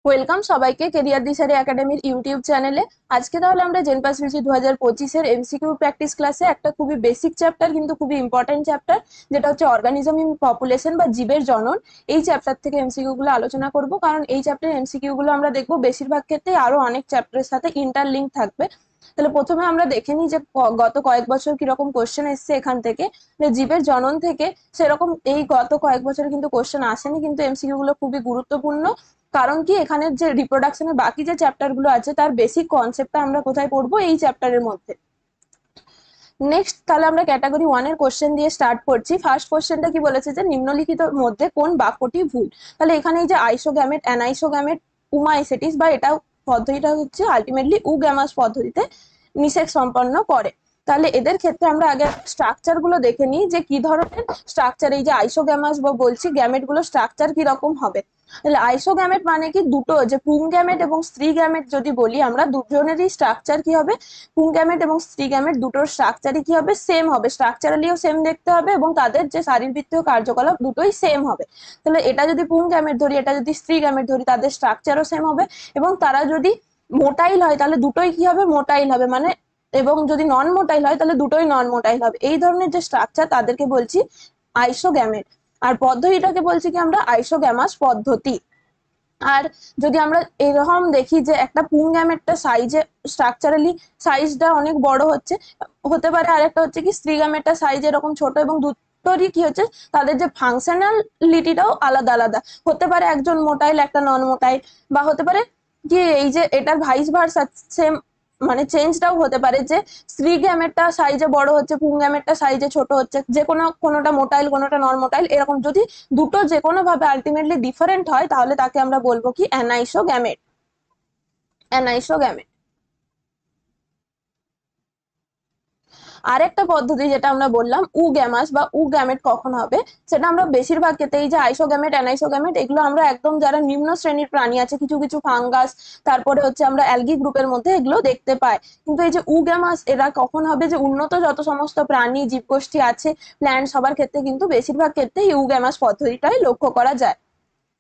Welcome সবাইকে career দিশারি একাডেমির YouTube চ্যানেলে। আজকে তাহলে আমরা জেনপাস পিজি 2025-এর এমসিকিউ প্র্যাকটিস ক্লাসে একটা খুবই বেসিক চ্যাপ্টার কিন্তু খুবই ইম্পর্টেন্ট চ্যাপ্টার, যেটা হচ্ছে অর্গানিজম ইন পপুলেশন বা জীবের জনন। এই চ্যাপ্টার থেকে এমসিকিউ গুলো আলোচনা করব, কারণ এই চ্যাপ্টারের এমসিকিউ গুলো আমরা দেখবো বেশিরভাগ ক্ষেত্রে আরো অনেক চ্যাপ্টারের সাথে ইন্টারলিঙ্ক থাকবে। তাহলে প্রথমে আমরা দেখে নিই যে গত কয়েক বছর কিরকম কোশ্চেন এসছে এখান থেকে। যে জীবের জনন থেকে সেরকম এই গত কয়েক বছরে কিন্তু কোশ্চেন আসেনি, কিন্তু এমসিকিউ গুলো খুবই গুরুত্বপূর্ণ। কারণ কি, এখানে যে রিপ্রোডাকশনের বাকি যে চ্যাপ্টার গুলো আছে তার বেসিক কনসেপ্টটা আমরা কোথায় পড়বো, এই চ্যাপ্টারের মধ্যে। নেক্সট তাহলে আমরা ক্যাটাগরি 1 এর কোশ্চেন দিয়ে স্টার্ট করছি। ফার্স্ট কোশ্চেনটা কি বলেছে যে নিম্নলিখিত মধ্যে কোন বাক্যটি ভুল। তাহলে এখানে এই যে আইসোগ্যামেট, অ্যানাইসোগ্যামেট, উমাইসেটিস বা এটা পদ্ধতিটা হচ্ছে আলটিমেটলি উগ্যামাস পদ্ধতিতে নিষেক সম্পন্ন করে। তাহলে এদের ক্ষেত্রে আমরা আগে স্ট্রাকচার গুলো দেখে নিই যে কি ধরনের স্ট্রাকচার এই যে আইসোগ্যামাস বা বলছি গ্যামেট গুলো স্ট্রাকচার কি রকম হবে। তাহলে আইসোগ্যামেট মানে কি, দুটো যে পুংগ্যামেট এবং স্ত্রী গ্যামেট যদি বলি আমরা, দুজনেরই স্ট্রাকচার কি হবে, পুংগ্যামেট এবং স্ত্রী গ্যামেট দুটোর স্ট্রাকচারই কি হবে, সেম হবে, স্ট্রাকচারালিও সেম দেখতে হবে এবং তাদের যে শারীরবৃত্তীয় কার্যকলাপ দুটোই সেম হবে। তাহলে এটা যদি পুংগ্যামেট ধরি, এটা যদি স্ত্রী গ্যামেট ধরি, তাদের স্ট্রাকচারও সেম হবে। এবং তারা যদি মোটাইল হয় তাহলে দুটোই কি হবে, মোটাইল হবে মানে, এবং যদি নন মোটাইল হয় তাহলে দুটোই নন মোটাইল হবে। এই ধরনের যে স্ট্রাকচার তাদেরকে বলছি আইসোগ্যামেট। আর পদ্ধতিটাকে বলছি কি আমরা আইসোগ্যামাস পদ্ধতি। আর যদি আমরা এরকম দেখি যে একটা পুংগ্যামেটটা সাইজে স্ট্রাকচারালি সাইজটা অনেক বড় হচ্ছে, হতে পারে। আর একটা হচ্ছে কি স্ত্রী গ্যামেটটা সাইজ এরকম ছোট, এবং দুটোরই কি হচ্ছে তাদের যে ফাংশনালিটিটাও আলাদা আলাদা হতে পারে, একজন মোটাইল একটা নন মোটাইল, বা হতে পারে কি এই যে এটার ভাইস ভার্সা সেম, মানে চেঞ্জটাও হতে পারে যে স্ত্রী গ্যামেটটা সাইজে বড় হচ্ছে, পুং গ্যামেটটা সাইজে ছোট হচ্ছে, যে কোনো কোনোটা মোটাইল কোনোটা নন মোটাইল, এরকম যদি দুটো যে কোনো ভাবে আলটিমেটলি ডিফারেন্ট হয় তাহলে তাকে আমরা বলবো কি অ্যানাইসোগ্যামেট। অ্যানাইসোগ্যামেট। আরেকটা পদ্ধতি যেটা আমরা বললাম উগ্যামাস বা উগ্যামেট কখন হবে, সেটা আমরা বেশিরভাগ ক্ষেত্রে এই যে আইসোগ্যামেট অ্যানাইসোগ্যামেট এগুলো আমরা একদম যারা নিম্ন শ্রেণীর প্রাণী আছে, কিছু কিছু ফাঙ্গাস, তারপরে হচ্ছে আমরা অ্যালগি গ্রুপের মধ্যে এগুলো দেখতে পাই। কিন্তু এই যে উগ্যামাস এরা কখন হবে, যে উন্নত যত সমস্ত প্রাণী জীবগোষ্ঠী আছে, প্ল্যান্ট, সবার ক্ষেত্রে কিন্তু বেশিরভাগ ক্ষেত্রে ইউগ্যামাস পদ্ধতিটাই লক্ষ্য করা যায়।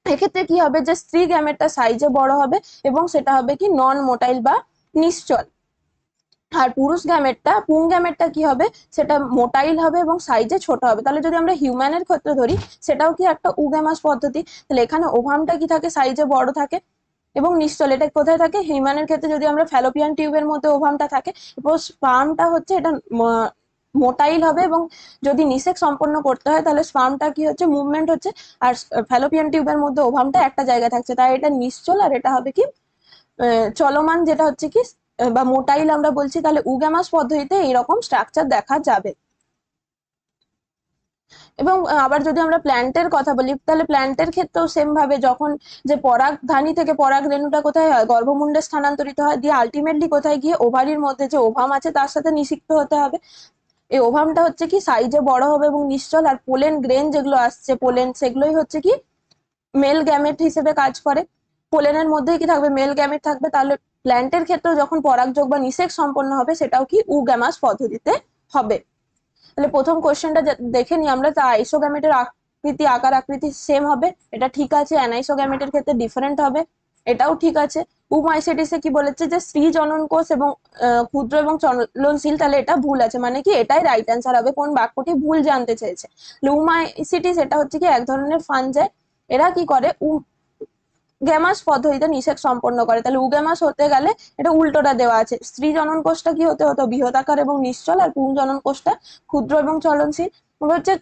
এক্ষেত্রে কি হবে যে স্ত্রী গ্যামেটটা সাইজে বড় হবে এবং সেটা হবে কি নন মোটাইল বা নিশ্চল। আর পুরুষ গ্যামেটটা পুং গ্যামেটটা কি হবে, সেটা মোটাইল হবে এবং সাইজে ছোট হবে। তাহলে যদি আমরা হিউম্যানের ক্ষেত্রে ধরি, সেটাও কি একটা উগ্যামাস পদ্ধতি। তাহলে এখানে ওভামটা কি থাকে, সাইজে বড় থাকে এবং নিশ্চল। এটা কোথায় থাকে, হিউম্যানের ক্ষেত্রে যদি আমরা ফ্যালোপিয়ান টিউবের মধ্যে ওভামটা থাকে, এবং স্পার্মটা হচ্ছে এটা মোটাইল হবে, এবং যদি নিষেক সম্পন্ন করতে হয় তাহলে স্পার্মটা কি হচ্ছে, মুভমেন্ট হচ্ছে। আর ফ্যালোপিয়ান টিউবের মধ্যে ওভামটা একটা জায়গায় থাকছে, তাই এটা নিশ্চল। আর এটা হবে কি চলমান, যেটা হচ্ছে কি বা মোটাইল আমরা বলছি। তাহলে উগ্যামাস পদ্ধতিতে এইরকম স্ট্রাকচার দেখা যাবে। এবং আবার যদি আমরা প্ল্যান্টের কথা বলি, তাহলে প্ল্যান্টের ক্ষেত্রেও সেম ভাবে যখন যে পরাগধানী থেকে পরাগ রেণুটা কোথায় হয়, গর্ভমুণ্ডে স্থানান্তরিত হয়, দিয়ে আলটিমেটলি কোথায় গিয়ে ওভারির মধ্যে যে ওভাম আছে তার সাথে নিষিক্ত হতে হবে। এই ওভামটা হচ্ছে কি সাইজে বড় হবে এবং নিশ্চল। আর পোলেন গ্রেন যেগুলো আসছে, পোলেন, সেগুলোই হচ্ছে কি মেল গ্যামেট হিসেবে কাজ করে। পোলেনের মধ্যেই কি থাকবে, মেল গ্যামেট থাকবে। তাহলে প্ল্যান্টের ক্ষেত্রেও যখন পরাগযোগ বা নিষেক সম্পন্ন হবে সেটাও কি উগ্যামাস পদ্ধতিতে হবে। তাহলে প্রথম কোশ্চেনটা দেখে নিই আমরা, তা আইসোগ্যামেটের আকৃতি, আকার আকৃতি সেম হবে, এটা ঠিক আছে। অ্যানাইসোগ্যামেটের ক্ষেত্রে ডিফারেন্ট হবে, এটাও ঠিক আছে। উমাইসেটিসে কি বলেছে যে স্ত্রী জনন কোষ এবং ক্ষুদ্র এবং চলনশীল, তাহলে এটা ভুল আছে, মানে কি এটাই রাইট অ্যান্সার হবে। কোন বাক্যটি ভুল জানতে চেয়েছে। উমাইসিটিস এটা হচ্ছে কি এক ধরনের ফানজাই, এরা কি করে গ্যামাস পদ্ধতিতে নিষেক সম্পন্ন করে। তাহলে উগ্যামাস হতে গেলে এটা উল্টোটা দেওয়া আছে, স্ত্রী জনন কোষটা কি হতে হতো বৃহদাকার এবং নিশ্চল, আর পুং জনন কোষটা ক্ষুদ্র এবং চলনশীল। হচ্ছে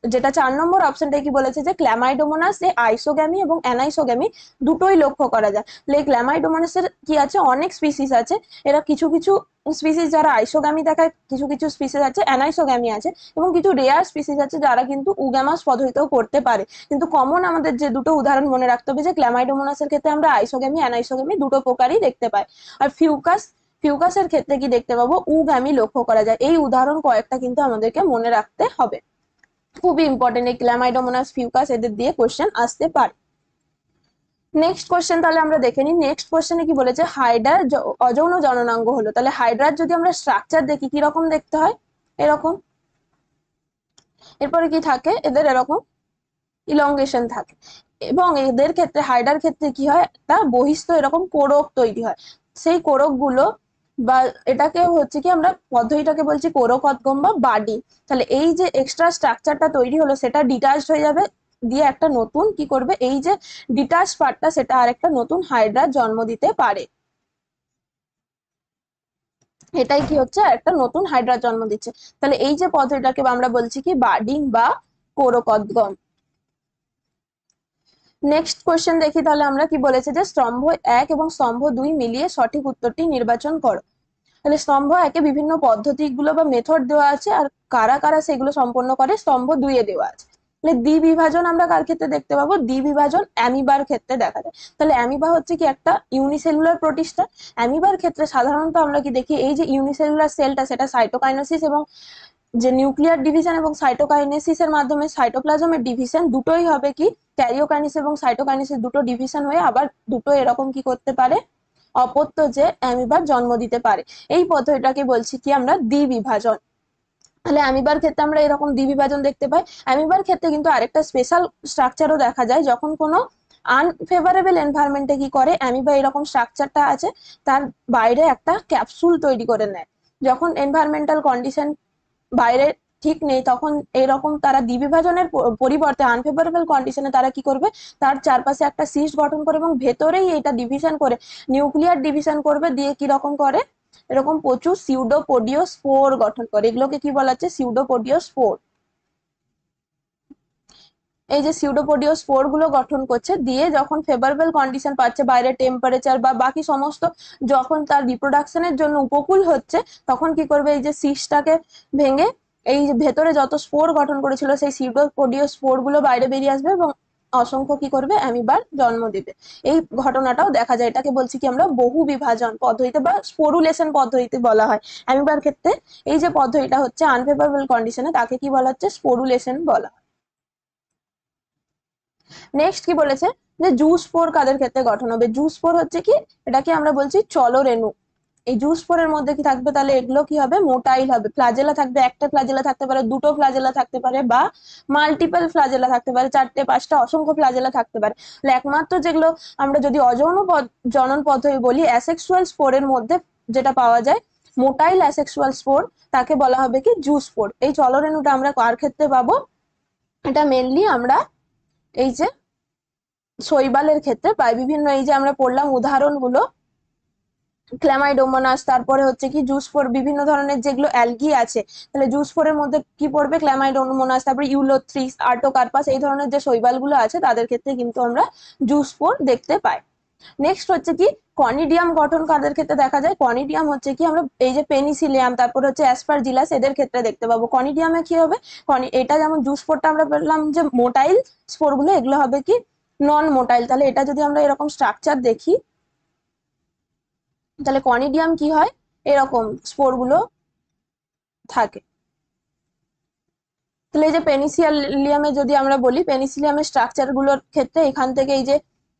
যেটা 4 নম্বর অপশনটা কি বলেছে যে ক্ল্যামাইডোমোনাস এ আইসোগ্যামি এবং অ্যানাইসোগ্যামি দুটোই লক্ষ্য করা যায়। ক্ল্যামাইডোমোনাসের কি আছে, অনেক স্পিসিস আছে। এরা কিছু কিছু স্পিসিস যারা আইসোগ্যামি দেখায়, কিছু কিছু স্পিসিস আছে অ্যানাইসোগ্যামি আছে, এবং কিছু রেয়ার স্পিসিস আছে যারা কিন্তু উগ্যামাস পদ্ধতিতেও করতে পারে। কিন্তু কমন আমাদের যে দুটো উদাহরণ মনে রাখতে হবে, যে ক্ল্যামাইডোমোনাসের ক্ষেত্রে আমরা আইসোগ্যামি অ্যানাইসোগ্যামি দুটো প্রকারই দেখতে পাই। আর ফিউকাসের ক্ষেত্রে কি দেখতে পাবো, উগ্যামি লক্ষ্য করা যায়। এই উদাহরণ কয়েকটা কিন্তু আমাদেরকে মনে রাখতে হবে, খুবই ইম্পর্টেন্ট। এই ক্ল্যামাইডোমোনাস, ফিউকাস এদের দিয়ে কোশ্চেন আসতে পারে। নেক্সট কোশ্চেন তাহলে আমরা দেখে নিই। নেক্সট কোশ্চেনে কি বলেছে, হাইড্রার অযৌন জননাঙ্গ হলো। তাহলে হাইড্রার যদি আমরা স্ট্রাকচার দেখি কিরকম দেখতে হয়, এরকম। এরপরে কি থাকে, এদের এরকম ইলংগেশন থাকে। এবং এদের ক্ষেত্রে হাইডার ক্ষেত্রে কি হয়, একটা বহিস্থ এরকম কোরক তৈরি হয়। সেই কোরক গুলো বা এটাকে হচ্ছে কি আমরা পদ্ধতিটাকে বলছি কোরকোদ্গম বা বাডি। তাহলে এই যে এক্সট্রা স্ট্রাকচারটা তৈরি হলো সেটা ডিটাচড হয়ে যাবে, দিয়ে একটা নতুন কি করবে, এই যে ডিটাচ পার্টটা সেটা আরেকটা নতুন হাইড্রার জন্ম দিতে পারে। এটাই কি হচ্ছে, একটা নতুন হাইড্রার জন্ম দিচ্ছে। তাহলে এই যে পদ্ধতিটাকে আমরা বলছি কি বাডিং বা কোরকোদ্গম। নেক্সট কোয়েশ্চেন দেখি তাহলে আমরা, কি বলেছে যে স্তম্ভ 1 এবং স্তম্ভ 2 মিলিয়ে সঠিক উত্তরটি নির্বাচন করো। তাহলে স্তম্ভ 1 এ বিভিন্ন পদ্ধতিগুলো বা মেথড দেওয়া আছে, আর কারা কারা সেগুলো সম্পন্ন করে স্তম্ভ 2 এ দেওয়া আছে। তাহলে দ্বিবিভাজন আমরা কার ক্ষেত্রে দেখতে পাবো, দ্বিবিভাজন অ্যামিবার ক্ষেত্রে দেখা যায়। তাহলে অ্যামিবা হচ্ছে কি একটা ইউনিসেলুলার প্রোটিস্টা। অ্যামিবার ক্ষেত্রে সাধারণত আমরা কি দেখি, এই যে ইউনিসেলুলার সেলটা সেটা সাইটোকাইনেসিস এবং যে নিউক্লিয়ার ডিভিশন এবং সাইটোকাইনেসিসের মাধ্যমে সাইটোপ্লাজমের ডিভিশন দুটোই হবে কি, ক্যারিওকাইনেসিস এবং সাইটোকাইনেসিস দুটো ডিভিশন হয়ে আবার দুটো এরকম কি করতে পারে, অপত্য যে অ্যামিবার জন্ম দিতে পারে। এই পদ্ধতিটাকে বলছি কি আমরা দ্বিবিভাজন। তাহলে অ্যামিবার ক্ষেত্রে আমরা এরকম দ্বিবিভাজন দেখতে পাই। অ্যামিবার ক্ষেত্রে কিন্তু আরেকটা স্পেশাল স্ট্রাকচারও দেখা যায়, যখন কোনো আনফেভারেবল এনভায়রনমেন্টে কি করে অ্যামিবা এরকম স্ট্রাকচারটা আছে তার বাইরে একটা ক্যাপসুল তৈরি করে নেয়। যখন এনভায়রনমেন্টাল কন্ডিশন বাইরে ঠিক নেই তখন এরকম তারা দ্বিবিভাজনের পরিবর্তে আনফেভারেবল কন্ডিশনে তারা কি করবে, তার চারপাশে একটা সিস্ট গঠন করে এবং ভেতরেই এটা ডিভিশন করে নিউক্লিয়ার ডিভিশন করবে, দিয়ে কি রকম করে এরকম প্রচুর সিউডোপোডিও স্পোর গঠন করে। এগুলোকে কি বলা হচ্ছে, সিউডোপোডিও স্পোর। এই যে সিউডোপোডিও স্পোর গুলো গঠন করছে, দিয়ে যখন ফেভারেবল কন্ডিশন পাচ্ছে বাইরে টেম্পারেচার বা বাকি সমস্ত, যখন তার রিপ্রোডাকশনের জন্য উপকূল হচ্ছে, তখন কি করবে, এই যে সিস্টটাকে ভেঙে এই যে ভেতরে যত স্পোর গঠন করেছিল সেই সিউডোপোডিও স্পোর গুলো বাইরে বেরিয়ে আসবে এবং অসংখ্য কি করবে অ্যামিবার জন্ম দিবে। এই ঘটনাটাও দেখা যায়, এটাকে বলছি কি আমরা বহু বিভাজন পদ্ধতিতে বা স্পোরুলেশন পদ্ধতিতে বলা হয়। অ্যামিবার ক্ষেত্রে এই যে পদ্ধতিটা হচ্ছে আনফেভারেবল কন্ডিশনে, তাকে কি বলা হচ্ছে, স্পোরুলেশন বলা হয়। নেক্সট কি বলেছে, যে জুস্পোর কাদের ক্ষেত্রে গঠন হবে। জুস্পোর হচ্ছে কি, এটাকে আমরা বলছি চলরেণু। এই জুস্পোরের মধ্যে কি থাকবে, তাহলে এগুলো কি হবে, মোটাইল হবে। ফ্লাজেলা থাকবে, একটা ফ্লাজেলা থাকতে পারে, দুটো ফ্লাজেলা থাকতে পারে, বা মাল্টিপল ফ্লাজেলা থাকতে পারে, চারটে পাঁচটা অসংখ্য ফ্লাজেলা থাকতে পারে। তাহলে একমাত্র যেগুলো আমরা যদি অযৌন জনন পদ্ধতি বলি, অ্যাসেক্সুয়াল স্পোরের মধ্যে যেটা পাওয়া যায় মোটাইল অ্যাসেক্সুয়াল স্পোর, তাকে বলা হবে কি জুস্পোর। এই চলরেণুটা আমরা কার ক্ষেত্রে পাবো, এটা মেনলি আমরা এই যে শৈবালের ক্ষেত্রে পাই। বিভিন্ন এই যে আমরা পড়লাম উদাহরণগুলো, ক্ল্যামাইডোমোনাস, তারপরে হচ্ছে কি জুসফোর, বিভিন্ন ধরনের যেগুলো অ্যালগি আছে, তাহলে জুসফোরের মধ্যে কি পড়বে, ক্ল্যামাইডোমোনাস, তারপরে ইউলোথ্রিস, আর্টোকার্পাস, এই ধরনের যে শৈবালগুলো আছে তাদের ক্ষেত্রে কিন্তু আমরা জুসফোর দেখতে পাই। নেক্সট হচ্ছে কি কনিডিয়াম গঠন কাদের ক্ষেত্রে দেখা যায়। কনিডিয়াম হচ্ছে কি আমরা এই যে পেনিসিলিয়াম, তারপর হচ্ছে অ্যাসপারজিলাস, এদের ক্ষেত্রে দেখতে পাবো। কনিডিয়ামে কি হবে, এটা যেমন জুসফোরটা আমরা বললাম যে মোটাইল স্পোর গুলো, এগুলো হবে কি নন মোটাইল। তাহলে এটা যদি আমরা এরকম স্ট্রাকচার দেখি, তাহলে কনিডিয়াম কি হয়, এরকম স্পোর গুলো থাকে। তাহলে এই যে পেনিসিলিয়ামে যদি আমরা বলি, পেনিসিলিয়ামের স্ট্রাকচার গুলোর ক্ষেত্রে এখান থেকে এই যে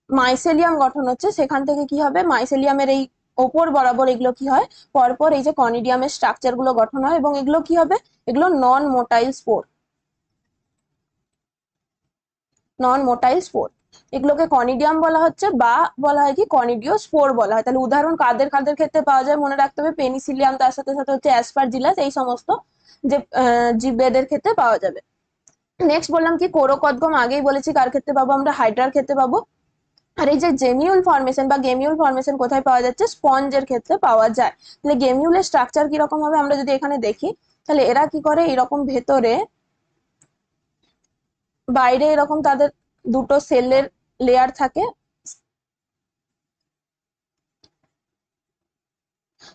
মাইসেলিয়াম গঠন হচ্ছে, সেখান থেকে কি হবে, মাইসেলিয়ামের এই ওপর বরাবর এগুলো কি হয়, পরপর এই যে কনিডিয়ামের স্ট্রাকচার গুলো গঠন হয়, এবং এগুলো কি হবে, এগুলো নন মোটাইল স্পোর। নন মোটাইল স্পোর, এগুলোকে কনিডিয়াম বলা হচ্ছে, বা বলা হয় কি কনিডিও স্পোর বলা হয়। তাহলে উদাহরণ কাদের কাদের ক্ষেত্রে পাওয়া যায় মনে রাখতে হবে, পেনিসিলিয়াম, তার সাথে সাথে হচ্ছে অ্যাসপারজিলাস, এই সমস্ত যে জীবদের ক্ষেত্রে পাওয়া যাবে। নেক্সট বললাম কি কোরকোদ্গম, আগেই বলেছি কার ক্ষেত্রে পাবো, আমরা হাইড্রার ক্ষেত্রে পাবো। আর এই যে জেমিউল ফর্মেশন বা গেমিউল ফর্মেশন কোথায় পাওয়া যাচ্ছে, স্পঞ্জের ক্ষেত্রে পাওয়া যায়। তাহলে গেমিউলের স্ট্রাকচার কিরকম হবে আমরা যদি এখানে দেখি, তাহলে এরা কি করে, এরকম ভেতরে বাইরে এরকম তাদের দুটো সেলের লেয়ার থাকে।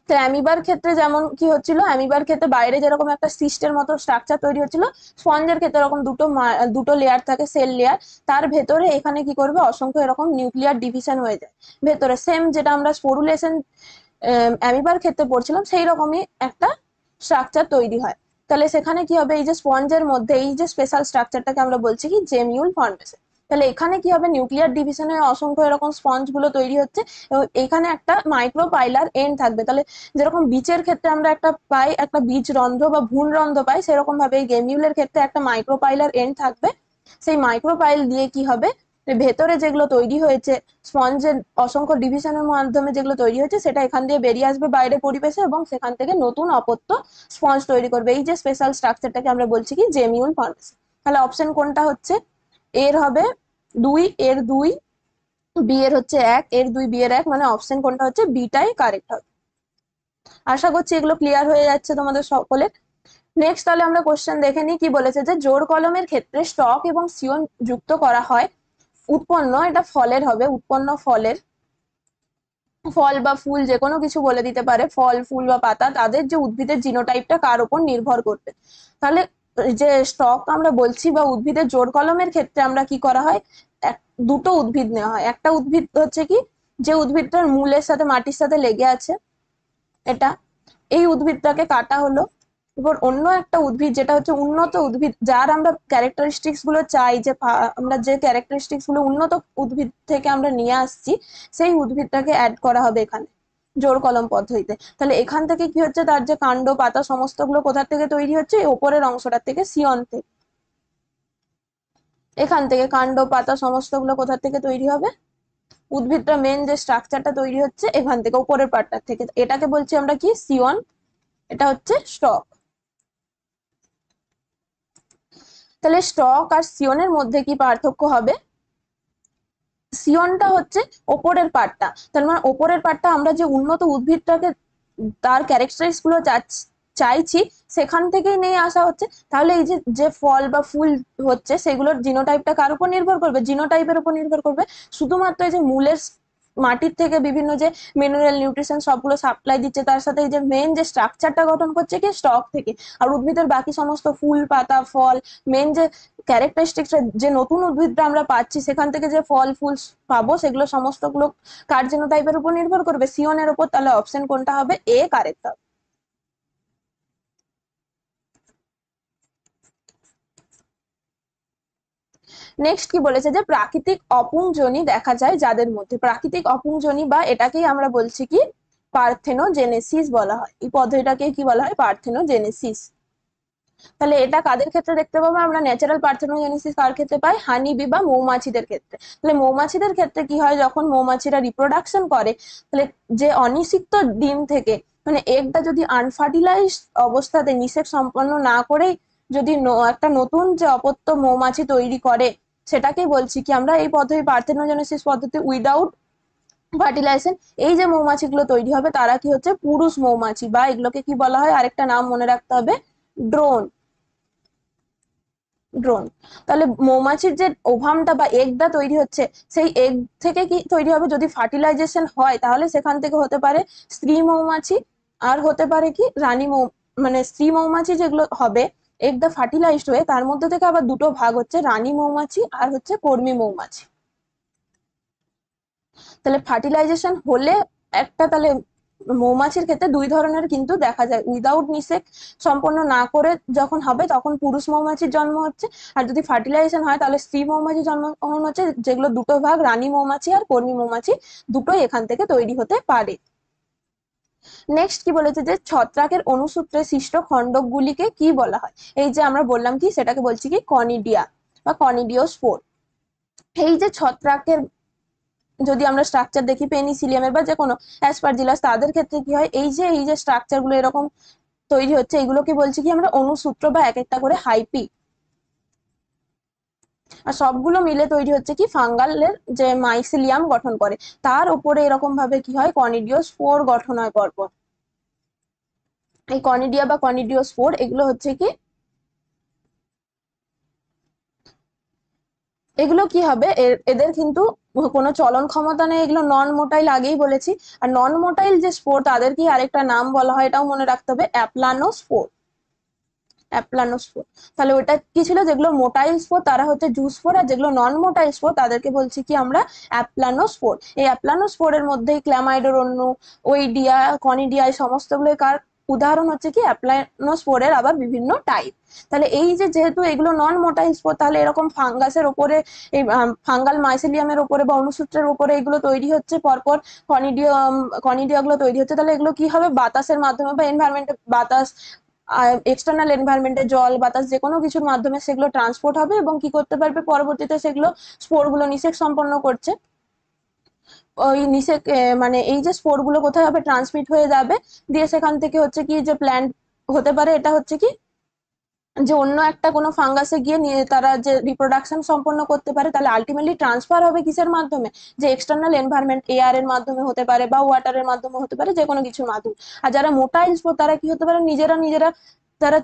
তো অ্যামিবার ক্ষেত্রে যেমন কি হচ্ছিল, অ্যামিবার ক্ষেত্রে বাইরে যেরকম একটা সিস্টের মতো স্ট্রাকচার তৈরি হচ্ছিল, স্পঞ্জের ক্ষেত্রে এরকম দুটো লেয়ার থাকে, সেল লেয়ার, তার ভেতরে এখানে কি করবে, অসংখ্য এরকম নিউক্লিয়ার ডিভিশন হয়ে যায় ভেতরে। সেম যেটা আমরা স্পোরুলেশন অ্যামিবার ক্ষেত্রে পড়ছিলাম, সেই রকমই একটা স্ট্রাকচার তৈরি হয়। তাহলে সেখানে কি হবে, এই যে স্পঞ্জের মধ্যে এই যে স্পেশাল স্ট্রাকচারটাকে আমরা বলছি কি জেমিউল ফর্মেশন। তাহলে এখানে কি হবে, নিউক্লিয়ার ডিভিশনে অসংখ্য এরকম স্পঞ্জ গুলো তৈরি হচ্ছে, এবং এখানে একটা মাইক্রোপাইলার এন্ড থাকবে। তাহলে যেরকম বীজের ক্ষেত্রে আমরা একটা পাই, একটা বীজ রন্ধ্র বা ভ্রূণ রন্ধ্র পাই, সেরকম ভাবে এই গেমিউলের ক্ষেত্রে একটা মাইক্রোপাইলার এন্ড থাকবে। সেই মাইক্রোপাইল দিয়ে কি হবে, ভেতরে যেগুলো তৈরি হয়েছে স্পঞ্জের অসংখ্য ডিভিশনের মাধ্যমে যেগুলো তৈরি হয়েছে সেটা এখান দিয়ে বেরিয়ে আসবে বাইরে পরিবেশে এবং সেখান থেকে নতুন অপত্য স্পঞ্জ তৈরি করবে। এই যে স্পেশাল স্ট্রাকচারটাকে আমরা বলছি কি জেমিউল ফর্মেশন। তাহলে অপশন কোনটা হচ্ছে? এর হবে 2, এর 2, বি এর হচ্ছে 1, এর 2, বি এর 1, মানে অপশন কোনটা হচ্ছে বিটাই কারেক্ট হবে। আশা করছি এগুলো ক্লিয়ার হয়ে যাচ্ছে তোমাদের সকলের। নেক্সট তাহলে আমরা কোশ্চেন দেখে নিই। কি বলেছে যে জোড় কলমের ক্ষেত্রে স্টক এবং সিয়ন যুক্ত করা হয় উৎপন্ন, এটা ফলের হবে, উৎপন্ন ফলের, ফল বা ফুল যে কোনো কিছু বলে দিতে পারে, ফল ফুল বা পাতা, তাদের যে উদ্ভিদের জিনোটাইপটা কার উপর নির্ভর করবে। তাহলে যে স্টক আমরা বলছি বা উদ্ভিদের জোড় কলমের ক্ষেত্রে আমরা কি করা হয়, দুটো উদ্ভিদ নেওয়া হয়। একটা উদ্ভিদ হচ্ছে কি যে উদ্ভিদটার মূলের সাথে মাটির সাথে লেগে আছে, এটা, এই উদ্ভিদটাকে কাটা হলো। এবার অন্য একটা উদ্ভিদ যেটা হচ্ছে উন্নত উদ্ভিদ, যার আমরা ক্যারেক্টারিস্টিক্স গুলো চাই, যে আমরা যে ক্যারেক্টারিস্টিক্স গুলো উন্নত উদ্ভিদ থেকে আমরা নিয়ে আসছি, সেই উদ্ভিদটাকে অ্যাড করা হবে এখানে জোড় কলম পদ্ধতিতে। তাহলে এখান থেকে কি হচ্ছে, তার যে কাণ্ড পাতা সমস্ত গুলো কোথা থেকে তৈরি হচ্ছে, এই ওপরের অংশটার থেকে, সিয়ন থেকে। এখান থেকে কাণ্ড পাতা সমস্ত গুলো কোথা থেকে তৈরি হবে, উদ্ভিদটা মেন যে স্ট্রাকচারটা তৈরি হচ্ছে এখান থেকে, উপরের পার্টটার থেকে। এটাকে বলছি আমরা কি সিয়ন, এটা হচ্ছে স্টক। তাহলে স্টক আর সিয়নের মধ্যে কি পার্থক্য হবে? সিয়নটা হচ্ছে ওপরের পার্টটা, তার মানে ওপরের পার্টটা আমরা যে উন্নত উদ্ভিদটাকে তার ক্যারেক্টারিস্টিক্স গুলো চাইছি সেখান থেকেই নিয়ে আসা হচ্ছে। তাহলে এই যে যে ফল বা ফুল হচ্ছে সেগুলোর জিনোটাইপটা কার উপর নির্ভর করবে, জিনোটাইপের উপর নির্ভর করবে। শুধুমাত্র এই যে মূলের মাটির থেকে বিভিন্ন যে মিনারেল নিউট্রিশন সবগুলো সাপ্লাই দিচ্ছে, তার সাথে এই যে মেন যে স্ট্রাকচারটা গঠন করছে কি স্টক থেকে। আর উদ্ভিদের বাকি সমস্ত ফুল পাতা ফল মেন যে ক্যারেক্টারিস্টিক্স, যে নতুন উদ্ভিদটা আমরা পাচ্ছি সেখান থেকে যে ফল ফুল পাবো সেগুলো সমস্ত গুলো কার জিনোটাইপের উপর নির্ভর করবে, সিয়নের উপর। তাহলে অপশন কোনটা হবে? এ কারেক্ট হবে। নেক্সট কি বলেছে যে প্রাকৃতিক অপুংজনি দেখা যায় যাদের মধ্যে, প্রাকৃতিক অপুংজনি বা এটাকেই আমরা বলছি কি পার্থেনোজেনেসিস বলা হয়। এই পদ্ধতিটাকে কি বলা হয়? পার্থেনোজেনেসিস। তাহলে এটা কাদের ক্ষেত্রে দেখতে পাবো আমরা? ন্যাচারাল পার্থেনোজেনেসিস কার ক্ষেত্রে পাই? হানি বি বা মৌমাছিদের ক্ষেত্রে। তাহলে মৌমাছিদের ক্ষেত্রে কি হয়, যখন মৌমাছিরা রিপ্রোডাকশন করে, তাহলে যে অনিষিক্ত ডিম থেকে, মানে এগটা যদি আনফার্টিলাইজ অবস্থাতে নিষেক সম্পন্ন না করেই যদি একটা নতুন যে অপত্য মৌমাছি তৈরি করে, সেটাকেই বলছি কি আমরা এই পদ্ধতি পার্থেনোজেনেসিস পদ্ধতি উইদাউট ফার্টিলাইজেশন। এই যে মৌমাছিগুলো তৈরি হবে তারা কি হচ্ছে পুরুষ মৌমাছি, বা এগুলোকে কি বলা হয়, আরেকটা নাম মনে রাখতে হবে, ড্রোন। ড্রোন। তাহলে মৌমাছির যে ওভামটা বা এগটা তৈরি হচ্ছে, সেই এগ থেকে কি তৈরি হবে, যদি ফার্টিলাইজেশন হয় তাহলে সেখান থেকে হতে পারে স্ত্রী মৌমাছি, আর হতে পারে কি রানী মানে স্ত্রী মৌমাছি যেগুলো হবে এগটা ফার্টিলাইজড হয়ে, তার মধ্যে থেকে আবার দুটো ভাগ হচ্ছে, রানী মৌমাছি আর হচ্ছে কর্মী মৌমাছি। তাহলে ফার্টিলাইজেশন হলে একটা, তাহলে মৌমাছির ক্ষেত্রে দুই ধরনের কিন্তু দেখা যায়, উইদাউট নিষেক সম্পন্ন না করে যখন হবে তখন পুরুষ মৌমাছির জন্ম হচ্ছে, আর যদি ফার্টিলাইজেশন হয় তাহলে স্ত্রী মৌমাছি জন্মগ্রহণ হচ্ছে, যেগুলো দুটো ভাগ, রানী মৌমাছি আর কর্মী মৌমাছি, দুটোই এখান থেকে তৈরি হতে পারে। নেক্সট কি বলেছে যে ছত্রাকের অনুসূত্রে সৃষ্ট খণ্ডকগুলিকে কি বলা হয়? এই যে আমরা বললাম কি সেটাকে বলছি কি কনিডিয়া বা কনিডিওস্পোর। এই যে ছত্রাকের যদি আমরা স্ট্রাকচার দেখি পেনিসিলিয়ামের বা যে কোনো অ্যাসপারজিলাস, তাদের ক্ষেত্রে কি হয়, এই যে স্ট্রাকচার গুলো এরকম তৈরি হচ্ছে, এগুলোকে বলছি কি আমরা অনুসূত্র বা এক একটা করে হাইপি। আর সবগুলো মিলে তৈরি হচ্ছে কি ফাঙ্গালের যে মাইসিলিয়াম গঠন করে, তার উপরে এরকম ভাবে কি হয় কনিডিওস্পোর গঠন হয় পরপর। এই কনিডিয়া বা কনিডিওস্পোর এগুলো হচ্ছে কি, এগুলো কি হবে, এদের কিন্তু কোনো চলন ক্ষমতা নেই, এগুলো নন মোটাইল, আগেই বলেছি। আর নন মোটাইল যে স্পোর তাদের কি আরেকটা নাম বলা হয়, এটাও মনে রাখতে হবে, অ্যাপ্লানোস্পোর। অ্যাপ্লানোস্পোর। তাহলে ওটা কি ছিল, যেগুলো মোটাইল স্পোর তারা হচ্ছে জুস্পোর, আর যেগুলো নন মোটাইল স্পোর তাদেরকে বলছি কি আমরা অ্যাপ্লানোস্পোর। এই অ্যাপ্লানোস্পোরের মধ্যেই ক্ল্যামাইডোরন্নু, ওইডিয়া, কনিডিয়া, এই সমস্তগুলো কার উদাহরণ হচ্ছে কি অ্যাপ্লানোস্পোরের আবার বিভিন্ন টাইপ। তাহলে এই যে যেহেতু এগুলো নন মোটাইল স্পোর, তাহলে এরকম ফাঙ্গাসের উপরে, এই ফাঙ্গাল মাইসেলিয়ামের উপরে বা অনুসূত্রের উপরে এগুলো তৈরি হচ্ছে পরপর, কনিডিয়া গুলো তৈরি হচ্ছে। তাহলে এগুলো কি হবে, বাতাসের মাধ্যমে বা এনভায়রনমেন্টে বাতাস এক্সটার্নাল এনভায়রনমেন্টে জল বাতাস যে কোনো কিছুর মাধ্যমে সেগুলো ট্রান্সপোর্ট হবে এবং কি করতে পারবে, পরবর্তীতে সেগুলো স্পোরগুলো নিষেক সম্পন্ন করছে। ওই নিষেক মানে এই যে স্পোরগুলো কোথায় হবে, ট্রান্সমিট হয়ে যাবে, দিয়ে সেখান থেকে হচ্ছে কি যে প্ল্যান্ট হতে পারে, এটা হচ্ছে কি যে অন্য একটা কোনো ফাঙ্গাসে গিয়ে নিয়ে তারা যে রিপ্রোডাকশন সম্পন্ন করতে পারে। তাহলে আলটিমেটলি ট্রান্সফার হবে কিসের মাধ্যমে, যে এক্সটার্নাল এনভায়রনমেন্ট, এয়ার এর মাধ্যমে হতে পারে বা ওয়াটারের মাধ্যমে হতে পারে, যে কোনো কিছুর মাধ্যমে। আর যারা মোটাইল স্পোর তারা কি হতে পারে, নিজেরা নিজেরা তারা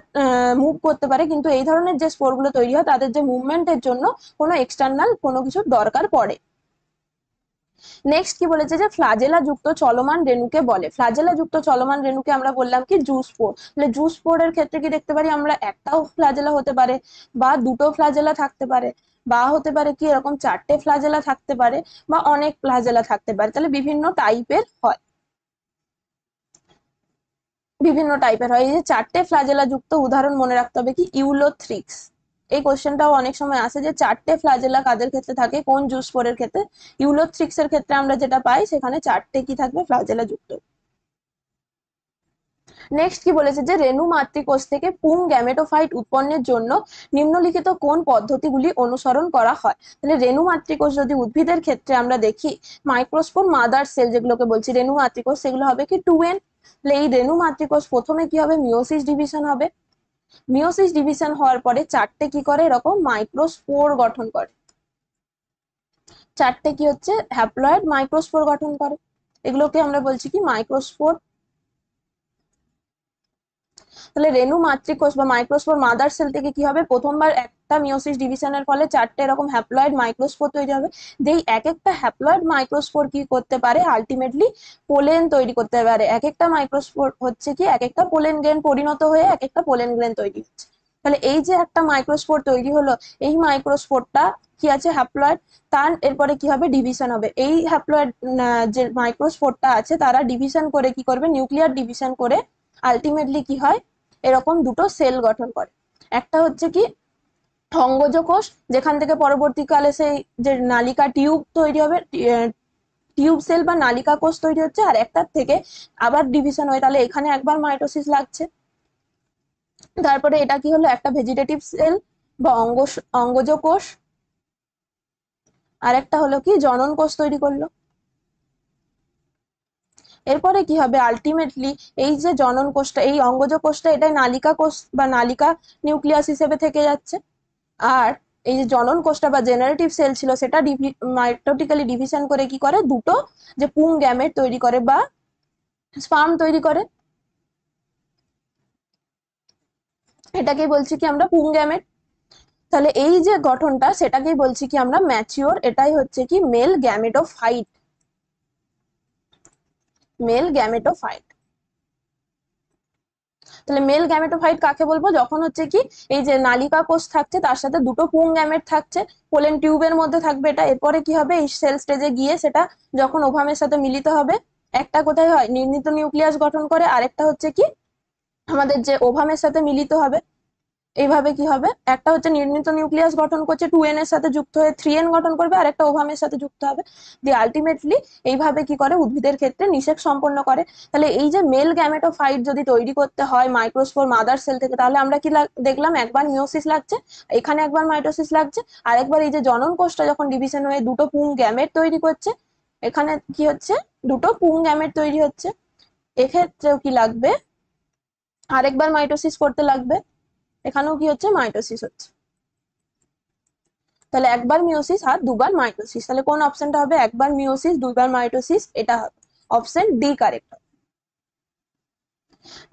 মুভ করতে পারে, কিন্তু এই ধরনের যে স্পোর গুলো তৈরি হয় তাদের যে মুভমেন্টের জন্য কোনো এক্সটার্নাল কোনো কিছুর দরকার পড়ে। নেক্সট কি বলেছে, যে ফ্লাজেলা যুক্ত চলমান রেণুকে বলে। ফ্লাজেলা যুক্ত চলমান রেণুকে আমরা বললাম কি জুস্পোর। তাহলে জুস্পোরের ক্ষেত্রে কি দেখতে পারি আমরা, একটাও ফ্লাজেলা হতে পারে বা দুটো ফ্লাজেলা থাকতে পারে, বা হতে পারে কি এরকম চারটে ফ্লাজেলা থাকতে পারে, বা অনেক ফ্লাজেলা থাকতে পারে। তাহলে বিভিন্ন টাইপের হয়, বিভিন্ন টাইপের হয়। এই যে চারটে ফ্লাজেলা যুক্ত উদাহরণ মনে রাখতে হবে কি, ইউলোথ্রিক্স। এই কোশ্চেনটাও অনেক সময় আসে যে চারটে ফ্লাজেলা কাদের ক্ষেত্রে থাকে, কোন জুস্পোরের ক্ষেত্রে। ইউলোথ্রিক্স এর ক্ষেত্রে আমরা যেটা পাই সেখানে চারটে কি থাকবে, ফ্লাজেলা যুক্ত। নেক্সট কি বলেছে, যে রেণু মাতৃকোষ থেকে পুং গ্যামেটোফাইট উৎপন্নের জন্য নিম্নলিখিত কোন পদ্ধতিগুলি অনুসরণ করা হয়। তাহলে রেণু মাতৃকোষ যদি উদ্ভিদের ক্ষেত্রে আমরা দেখি, মাইক্রোস্পোর মাদার সেল যেগুলোকে বলছি রেণু মাতৃকোষ, সেগুলো হবে কি 2n। তাহলে এই রেণু মাতৃকোষ প্রথমে কি হবে, মিওসিস ডিভিশন হবে। মিওসিস ডিভিশন হওয়ার পরে চারটে কি করে, এরকম মাইক্রোস্পোর গঠন করে। চারটে কি হচ্ছে, হ্যাপ্লয়েড মাইক্রোস্পোর গঠন করে। এগুলোকে আমরা বলছি কি মাইক্রোস্পোর। তাহলে রেণু মাতৃকোষ বা মাইক্রোস্পোর মাদার সেল থেকে কি হবে, প্রথমবার একটা মিওসিস ডিভিশনের ফলে চারটে এরকম হ্যাপ্লয়েড মাইক্রোস্পোর তৈরি হবে। যেই এক একটা হ্যাপ্লয়েড মাইক্রোস্পোর কি করতে পারে, আলটিমেটলি পোলেন তৈরি করতে পারে। এক একটা মাইক্রোস্পোর হচ্ছে কি এক একটা পোলেন গ্রেন পরিণত হয়ে এক একটা পোলেন গ্রেন তৈরি হচ্ছে। তাহলে এই যে একটা মাইক্রোস্পোর তৈরি হলো, এই মাইক্রোস্পোরটা কি আছে, হ্যাপ্লয়েড। তার এরপরে কি হবে, ডিভিশন হবে। এই হ্যাপ্লয়েড যে মাইক্রোস্পোরটা আছে তারা ডিভিশন করে কি করবে, নিউক্লিয়ার ডিভিশন করে আলটিমেটলি কি হয়, এরকম দুটো সেল গঠন করে। একটা হচ্ছে কি অঙ্গজ কোষ, যেখান থেকে পরবর্তীকালে সেই যে নালিকা টিউব তৈরি হবে, টিউব সেল বা নালিকা কোষ তৈরি হচ্ছে। আর একটার থেকে আবার ডিভিশন হয়, তাহলে এখানে একবার মাইটোসিস লাগছে। তারপরে এটা কি হলো, একটা ভেজিটেটিভ সেল বা অঙ্গজ কোষ, আর একটা হলো কি জনন কোষ তৈরি করলো। এরপরে কি হবে, আলটিমেটলি এই যে জনন কোষটা, এই অঙ্গজ কোষটা, এটাই নালিকা কোষ বা নালিকা নিউক্লিয়াস হিসেবে থেকে যাচ্ছে। আর এই যে জনন কোষটা বা জেনারেটিভ সেল ছিল, সেটা মাইটোটিক্যালি ডিভিশন করে কি করে, দুটো যে পুং গ্যামেট তৈরি করে বা স্পার্ম তৈরি করে। এটাকেই বলছি কি আমরা পুং গ্যামেট। তাহলে এই যে গঠনটা সেটাকেই বলছি কি আমরা ম্যাচিওর। এটাই হচ্ছে কি মেল গ্যামেটোফাইট, মেল গ্যামেটোফাইট। তাহলে মেল গ্যামেটোফাইট কাকে বলবো, যখন হচ্ছে কি এই যে নালিকা কোষ থাকছে তার সাথে দুটো পুং গ্যামেট থাকছে, পোলেন টিউবের মধ্যে থাকবে এটা। এরপরে কি হবে, এই সেল স্টেজে গিয়ে সেটা যখন ওভামের সাথে মিলিত হবে, একটা কোথায় হয়, নির্মিত নিউক্লিয়াস গঠন করে, আরেকটা হচ্ছে কি আমাদের যে ওভামের সাথে মিলিত হবে। এইভাবে কি হবে, একটা হচ্ছে নির্মিত নিউক্লিয়াস গঠন করছে 2n এর সাথে যুক্ত হয়ে 3n গঠন করবে, আর একটা ওভামের সাথে যুক্ত হবে, দিয়ে আলটিমেটলি এইভাবে কি করে উদ্ভিদের ক্ষেত্রে নিষেক সম্পন্ন করে। তাহলে এই যে মেল গ্যামেটোফাইট যদি তৈরি করতে হয় মাইক্রোস্পোর মাদার সেল থেকে, তাহলে আমরা কি দেখলাম, একবার মিওসিস লাগছে, এখানে একবার মাইটোসিস লাগছে, আর একবার এই যে জনন কোষটা যখন ডিভিশন হয়ে দুটো পুং গ্যামেট তৈরি করছে, এখানে কি হচ্ছে, দুটো পুং গ্যামেট তৈরি হচ্ছে। এক্ষেত্রেও কি লাগবে, আরেকবার মাইটোসিস করতে লাগবে, এখানেও কি হচ্ছে, মাইটোসিস হচ্ছে। তাহলে একবার মিওসিস আর দুবার মাইটোসিস। তাহলে কোন অপশনটা হবে, একবার মিওসিস দুইবার মাইটোসিস, এটা হবে অপশন ডি কারেক্ট।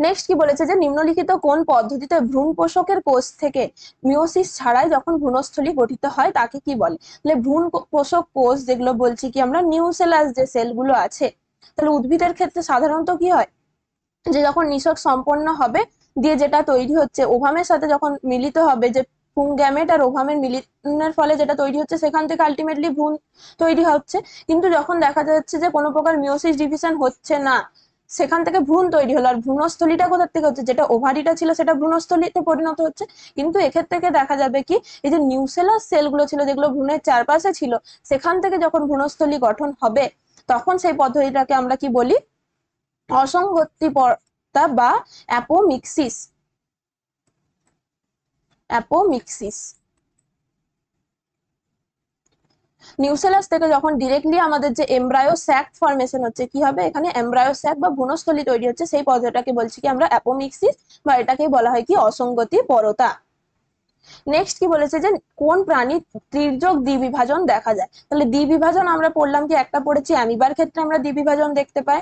নেক্সট কি বলেছে, যে নিম্নলিখিত কোন পদ্ধতিতে ভ্রূণ পোষকের কোষ থেকে মিওসিস ছাড়াই যখন ভ্রূণস্থলী গঠিত হয় তাকে কি বলে। তাহলে ভ্রূণ পোষক কোষ যেগুলো বলছি কি আমরা, নিউসেলাস যে সেলগুলো আছে, তাহলে উদ্ভিদের ক্ষেত্রে সাধারণত কি হয়, যে যখন নিষেক সম্পন্ন হবে, দিয়ে যেটা তৈরি হচ্ছে ওভামের সাথে যখন মিলিত হবে, যে পুং গ্যামেট আর ওভামের মিলনের ফলে যেটা তৈরি হচ্ছে, সেখান থেকে আলটিমেটলি ভ্রূণ তৈরি হচ্ছে। কিন্তু যখন দেখা যাচ্ছে যে কোনো প্রকার মিওসিস ডিভিশন হচ্ছে না, সেখান থেকে ভ্রূণ তৈরি হলো, আর ভ্রূণস্থলীটা কোথা থেকে হচ্ছে, যেটা ওভারিটা ছিল সেটা ভ্রূণস্থলীতে পরিণত হচ্ছে। কিন্তু এক্ষেত্রে থেকে দেখা যাবে কি, এই যে নিউসেলাস সেলগুলো ছিল যেগুলো ভ্রূণের চারপাশে ছিল, সেখান থেকে যখন ভ্রূণস্থলী গঠন হবে, তখন সেই পদ্ধতিটাকে আমরা কি বলি, অসংগতিপরতা বা অ্যাপোমিক্সিস। অ্যাপোমিক্সিস। নিউসেলাস থেকে যখন ডিরেক্টলি আমাদের যে এমব্রায়ো স্যাক ফর্মেশন হচ্ছে, কি হবে এখানে এমব্রায়ো স্যাক বা ভ্রূণস্থলী তৈরি হচ্ছে, সেই পদ্ধতিটাকে বলছি কি আমরা অ্যাপোমিক্সিস, বা এটাকে বলা হয় কি অসঙ্গতি পরতা। নেক্সট কি বলেছে যে কোন প্রাণীর তীর্যক দ্বিবিভাজন দেখা যায়। তাহলে দ্বিবিভাজন আমরা পড়লাম কি, একটা পড়েছি অ্যামিবার ক্ষেত্রে আমরা দ্বিবিভাজন দেখতে পাই,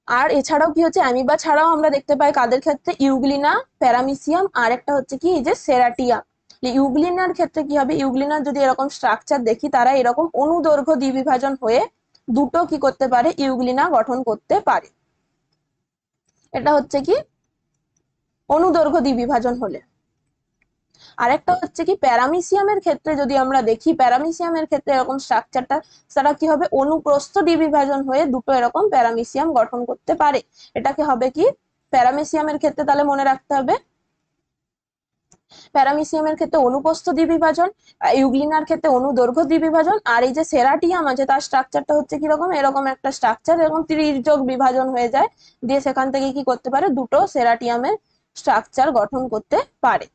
আর এছাড়াও কি হচ্ছে অ্যামিবা ছাড়াও আমরা দেখতে পাই কাদের ক্ষেত্রে, ইউগ্লিনা, প্যারামিসিয়াম, আর একটা হচ্ছে কি এই যে সেরাটিয়া। ইউগ্লিনার ক্ষেত্রে কি হবে, ইউগ্লিনার যদি এরকম স্ট্রাকচার দেখি, তারা এরকম অনুদৈর্ঘ্য দ্বিবিভাজন হয়ে দুটো কি করতে পারে, ইউগ্লিনা গঠন করতে পারে। এটা হচ্ছে কি অনুদৈর্ঘ্য দ্বিবিভাজন হলে। আরেকটা হচ্ছে কি প্যারামিসিয়ামের ক্ষেত্রে যদি আমরা দেখি, প্যারামিসিয়ামের ক্ষেত্রে এরকম স্ট্রাকচারটা, তারা কি হবে অনুপ্রস্থ দ্বিবিভাজন হয়ে দুটো এরকম প্যারামিসিয়াম গঠন করতে পারে। এটাকে হবে কি প্যারামিসিয়ামের ক্ষেত্রে, তাহলে মনে রাখতে হবে প্যারামিসিয়ামের ক্ষেত্রে অনুপ্রস্থ দ্বিবিভাজন, ইউগ্লিনার ক্ষেত্রে অনুদৈর্ঘ্য দ্বিবিভাজন, আর এই যে সেরাটিয়াম আছে তার স্ট্রাকচারটা হচ্ছে কিরকম, এরকম একটা স্ট্রাকচার, এরকম ত্রিযোগ বিভাজন হয়ে যায়, দিয়ে সেখান থেকে কি করতে পারে, দুটো সেরাটিয়ামের স্ট্রাকচার গঠন করতে পারে।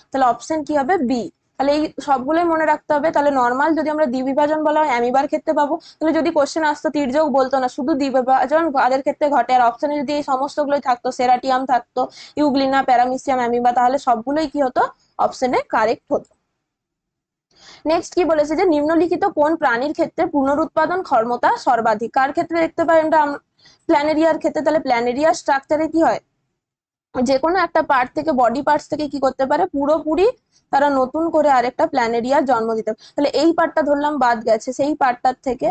তাহলে অপশন কি হবে বি। তাহলে এই সবগুলোই মনে রাখতে হবে। তাহলে নর্মাল যদি আমরা দ্বিবিভাজন বলা হয় অ্যামিবার ক্ষেত্রে পাবো, তাহলে যদি কোশ্চেন আসতো তির্যক বলতো না, শুধু দ্বিবিভাজন কাদের ক্ষেত্রে ঘটে, আর অপশনে যদি এই সমস্তগুলোই থাকতো, সেরাটিয়াম থাকতো, ইউগ্লিনা, প্যারামিসিয়াম, অ্যামিবা, তাহলে সবগুলোই কি হতো, অপশনে কারেক্ট হতো। নেক্সট কি বলেছে যে নিম্নলিখিত কোন প্রাণীর ক্ষেত্রে পুনরুৎপাদন ক্ষমতা সর্বাধিক। কার ক্ষেত্রে দেখতে পাই আমরা, প্ল্যানেরিয়ার ক্ষেত্রে। তাহলে প্ল্যানেরিয়ার স্ট্রাকচারে কি হয়, যে কোনো একটা পার্ট থেকে, বডি পার্টস থেকে কি করতে পারে, পুরোপুরি তারা নতুন করে আরেকটা প্ল্যানেরিয়ার জন্ম দিতে পারে। তাহলে এই পার্টটা ধরলাম বাদ গেছে, সেই পার্টটার থেকে,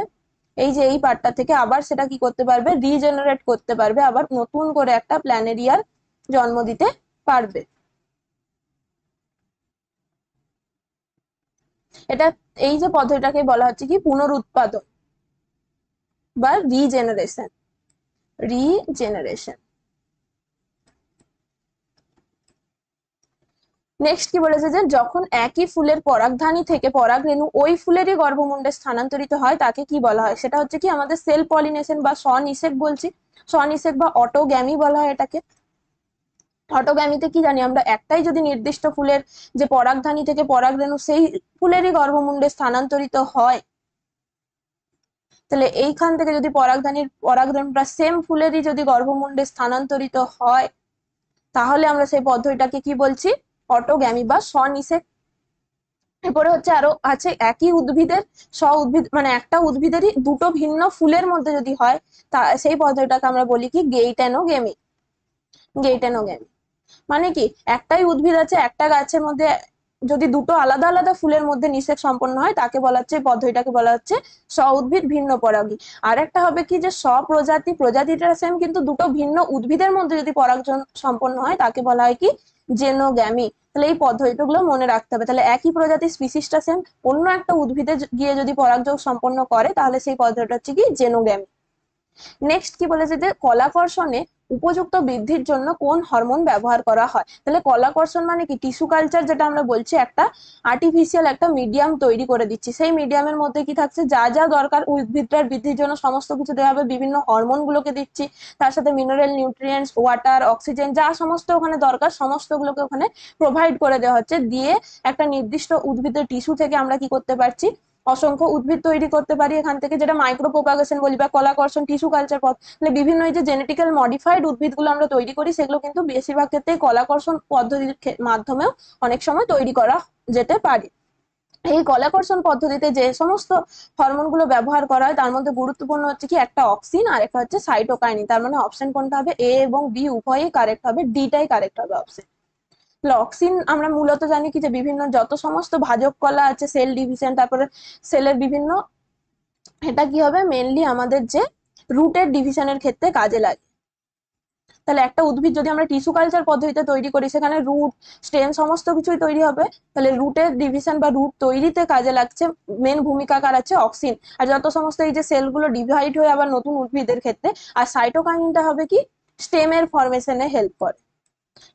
এই যে এই পার্টটা থেকে আবার সেটা কি করতে পারবে, রিজেনারেট করতে পারবে, আবার নতুন করে একটা প্ল্যানেরিয়ার জন্ম দিতে পারবে। এটা, এই যে পদ্ধতিটাকে বলা হচ্ছে কি পুনরুৎপাদন বা রিজেনারেশন। রিজেনারেশন। নেক্সট কি বলেছে যে যখন একই ফুলের পরাগধানী থেকে পরাগরেণু ওই ফুলেরই গর্ভমুণ্ডে স্থানান্তরিত হয় তাকে কি বলা হয়, সেটা হচ্ছে কি আমাদের সেল পলিনেশন বা স্বনিষেক বলছি, স্বনিষেক বা অটোগ্যামি বলা হয় এটাকে। অটোগ্যামিতে কি জানি আমরা, একটাই যদি নির্দিষ্ট ফুলের যে পরাগধানী থেকে পরাগরেণু সেই ফুলেরই গর্ভমুণ্ডে স্থানান্তরিত হয়, তাহলে এইখান থেকে যদি পরাগরেণুটা সেম ফুলেরই যদি গর্ভমুণ্ডে স্থানান্তরিত হয়, তাহলে আমরা সেই পদ্ধতিটাকে কি বলছি, অটোগ্যামি বা স্বনিষেক। এরপরে হচ্ছে আরো আছে, একই উদ্ভিদের উদ্ভিদ মানে একটা উদ্ভিদেরই দুটো ভিন্ন ফুলের মধ্যে যদি হয়, তা সেই পদ্ধতিটাকে আমরা বলি কি গেইটানোগেমি। গেইটানোগেমি মানে কি, একটাই উদ্ভিদ আছে, একটা গাছের মধ্যে যদি দুটো আলাদা আলাদা ফুলের মধ্যে নিষেক সম্পন্ন হয়, তাকে বলা হচ্ছে, পদ্ধতিটাকে বলা হচ্ছে স্ব উদ্ভিদ ভিন্ন পরাগী। আর একটা হবে কি যে স্বপ্রজাতি, প্রজাতিটা সেম কিন্তু দুটো ভিন্ন উদ্ভিদের মধ্যে যদি পরাগজন সম্পন্ন হয়, তাকে বলা হয় কি জেনোগ্যামি। তাহলে এই পদ্ধতিগুলো মনে রাখতে হবে। তাহলে একই প্রজাতির স্পিসিসটা সেম, অন্য একটা উদ্ভিদে গিয়ে যদি পরাগযোগ সম্পন্ন করে, তাহলে সেই পদ্ধতিটা হচ্ছে কি জেনোগ্যামি। নেক্সট কি বলেছে যে কলাকর্ষণে উপযুক্ত বৃদ্ধির জন্য কোন হরমোন ব্যবহার করা হয়। তাহলে কলাকর্ষণ মানে কি, টিস্যু কালচার যেটা আমরা বলছি, একটা আর্টিফিশিয়াল একটা মিডিয়াম তৈরি করে দিচ্ছি, সেই মিডিয়ামের মধ্যে কি থাকছে, যা যা দরকার উদ্ভিদটার বৃদ্ধির জন্য সমস্ত কিছু দেওয়া হবে, বিভিন্ন হরমোন গুলোকে দিচ্ছি, তার সাথে মিনারেল, নিউট্রিয়েন্টস, ওয়াটার, অক্সিজেন, যা সমস্ত ওখানে দরকার সমস্ত গুলোকে ওখানে প্রোভাইড করে দেওয়া হচ্ছে, দিয়ে একটা নির্দিষ্ট উদ্ভিদের টিস্যু থেকে আমরা কি করতে পারছি, অসংখ্য উদ্ভিদ তৈরি করতে পারি এখান থেকে, যেটা মাইক্রো প্রোপাগেশন বলি বা কলাকর্ষণ টিস্যু কালচার পথ। মানে বিভিন্ন এই যে জেনেটিক্যাল মডিফাইড উদ্ভিদগুলো আমরা তৈরি করি, সেগুলো কিন্তু বেশিরভাগ ক্ষেত্রে কলাকর্ষণ পদ্ধতির মাধ্যমেও অনেক সময় তৈরি করা যেতে পারে। এই কলাকর্ষণ পদ্ধতিতে যে সমস্ত হরমোন গুলো ব্যবহার করা হয়, তার মধ্যে গুরুত্বপূর্ণ হচ্ছে কি একটা অক্সিন আর একটা হচ্ছে সাইটোকাইনিন। তার মানে অপশন কোনটা হবে, এ এবং বি উভয়ই কারেক্ট হবে, ডিটাই কারেক্ট হবে অপশন। অক্সিন আমরা মূলত জানি কি যে বিভিন্ন যত সমস্ত ভাজক কলা আছে, সেল ডিভিশন, তারপরে সেলের বিভিন্ন, এটা কি হবে মেনলি আমাদের যে রুটের ডিভিশনের ক্ষেত্রে কাজে লাগে। তাহলে একটা উদ্ভিদ যদি আমরা টিস্যু কালচার পদ্ধতিতে তৈরি করি, সেখানে রুট, স্টেম সমস্ত কিছুই তৈরি হবে, তাহলে রুটের ডিভিশন বা রুট তৈরিতে কাজে লাগছে, মেন ভূমিকা কার আছে, অক্সিন। আর যত সমস্ত এই যে সেলগুলো ডিভাইড হয়ে আবার নতুন উদ্ভিদের ক্ষেত্রে, আর সাইটোকাইনিনটা হবে কি স্টেমের ফরমেশনে হেল্প করে।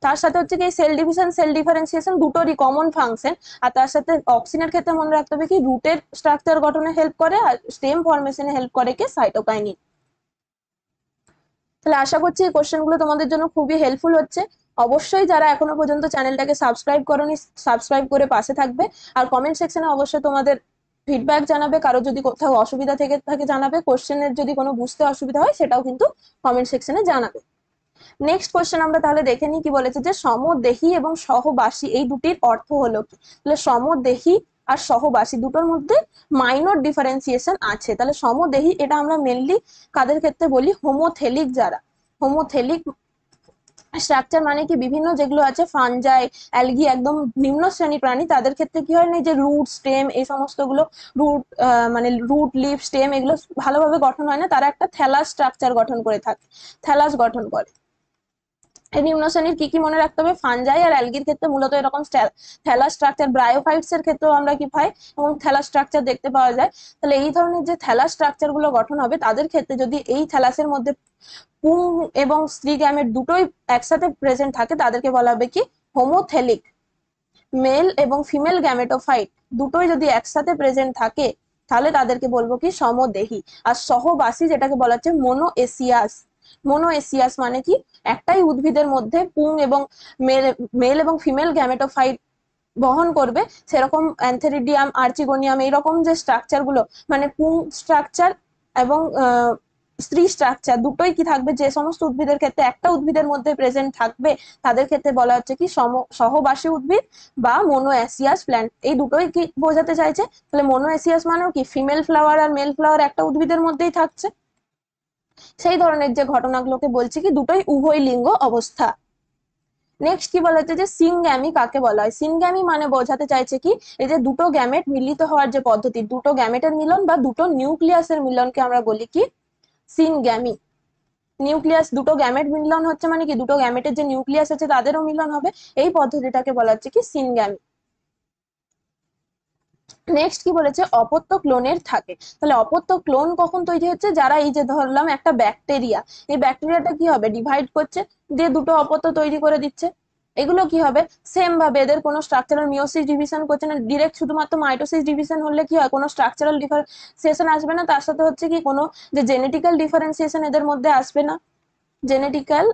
তার সাথে হচ্ছে কি সেল ডিভিশন, সেল ডিফারেন্সিয়েশন দুটোরই কমন ফাংশন। আর তার সাথে অক্সিনের ক্ষেত্রে মনে রাখতে হবে কি রুটের স্ট্রাকচার গঠনে হেল্প করে, আর স্টেম ফরমেশনে হেল্প করে কি সাইটোকাইনিন। তাহলে আশা করছি এই কোশ্চেন গুলো তোমাদের জন্য খুবই হেল্পফুল হচ্ছে। অবশ্যই যারা এখনো পর্যন্ত চ্যানেলটাকে সাবস্ক্রাইব করোনি, সাবস্ক্রাইব করে পাশে থাকবে। আর কমেন্ট সেকশনে অবশ্যই তোমাদের ফিডব্যাক জানাবে, কারো যদি কোথাও অসুবিধা থেকে থাকে জানাবে, কোশ্চেনের যদি কোনো বুঝতে অসুবিধা হয় সেটাও কিন্তু কমেন্ট সেকশনে জানাবে। নেক্সট কোশ্চেন আমরা তাহলে দেখে নিই, কি বলেছে যে সমদেহী এবং সহবাসী এই দুটির অর্থ হলো কি। তাহলে সমদেহী আর সহবাসী দুটোর মধ্যে মাইনর ডিফারেন্সিয়েশন আছে। তাহলে সমদেহী এটা আমরা মেনলি কাদের ক্ষেত্রে বলি, হোমোথেলিক যারা, হোমোথেলিক স্ট্রাকচার মানে কি বিভিন্ন যেগুলো আছে ফানজাই, অ্যালগি, একদম নিম্ন শ্রেণীর প্রাণী, তাদের ক্ষেত্রে কি হয় না, যে রুট স্টেম এই সমস্ত গুলো, রুট মানে রুট লিফ স্টেম এগুলো ভালোভাবে গঠন হয় না, তারা একটা থ্যালাস স্ট্রাকচার গঠন করে থাকে, থ্যালাস গঠন করে। এই নিম্ন শ্রেণীর কি কি মনে রাখতে হবে, ফানজাই আর অ্যালগির ক্ষেত্রে মূলত এরকম থ্যালাস স্ট্রাকচার, ব্রায়োফাইটস এর ক্ষেত্রেও আমরা কি পাই এবং থ্যালাস স্ট্রাকচার দেখতে পাওয়া যায়। তাহলে এই ধরনের যে থ্যালাস স্ট্রাকচার গুলো গঠন হবে তাদের ক্ষেত্রে যদি এই থ্যালাসের মধ্যে পুং এবং স্ত্রী গ্যামেট দুটোই একসাথে প্রেজেন্ট থাকে তাদেরকে বলা হবে কি হোমোথেলিক। মেল এবং ফিমেল গ্যামেটোফাইট দুটোই যদি একসাথে প্রেজেন্ট থাকে তাহলে তাদেরকে বলবো কি সমদেহী। আর সহবাসী যেটাকে বলা হচ্ছে মোনোএসিয়াস। মোনোএসিয়াস মানে কি একটাই উদ্ভিদের মধ্যে পুং এবং মেল এবং ফিমেল গ্যামেটোফাইট বহন করবে, সেরকম অ্যান্থেরিডিয়াম, আর্চিগোনিয়াম এইরকম যে স্ট্রাকচার গুলো, মানে পুং স্ট্রাকচার এবং স্ত্রী স্ট্রাকচার দুটোই কি থাকবে, যে সমস্ত উদ্ভিদের ক্ষেত্রে একটা উদ্ভিদের মধ্যে প্রেজেন্ট থাকবে তাদের ক্ষেত্রে বলা হচ্ছে কি সহবাসী উদ্ভিদ বা মোনোএসিয়াস প্ল্যান্ট। এই দুটোই কি বোঝাতে চাইছে, তাহলে মোনোএসিয়াস মানেও কি ফিমেল ফ্লাওয়ার আর মেল ফ্লাওয়ার একটা উদ্ভিদের মধ্যেই থাকছে, সেই ধরনের যে ঘটনাগুলোকে বলছি কি দুটোই উভয় লিঙ্গ অবস্থা। নেক্সট কি বলা হচ্ছে যে সিনগ্যামি কাকে বলা হয়, সিনগ্যামি মানে বোঝাতে চাইছে কি এই যে দুটো গ্যামেট মিলিত হওয়ার যে পদ্ধতি, দুটো গ্যামেটের মিলন বা দুটো নিউক্লিয়াসের মিলনকে আমরা বলি কি সিনগ্যামি। নিউক্লিয়াস, দুটো গ্যামেট মিলন হচ্ছে মানে কি দুটো গ্যামেটের যে নিউক্লিয়াস আছে তাদেরও মিলন হবে, এই পদ্ধতিটাকে বলা হচ্ছে কি সিনগ্যামি। নেক্সট কি বলেছে অপত্য ক্লোনের থাকে। তাহলে অপত্য ক্লোন কখন তৈরি হচ্ছে, যারা এই যে ধরলাম একটা ব্যাকটেরিয়া, এই ব্যাকটেরিয়াটা কি হবে ডিভাইড করছে দিয়ে দুটো অপত্য তৈরি করে দিচ্ছে, এগুলো কি হবে সেম ভাবে এদের কোনো স্ট্রাকচারাল মিওসিস ডিভিশন করছে না, ডিরেক্ট শুধুমাত্র মাইটোসিস ডিভিশন হলে কি হয় কোনো স্ট্রাকচারাল ডিফারেন্সিয়েশন আসবে না, তার সাথে হচ্ছে কি কোনো যে জেনেটিক্যাল ডিফারেন্সিয়েশন এদের মধ্যে আসবে না, জেনেটিক্যাল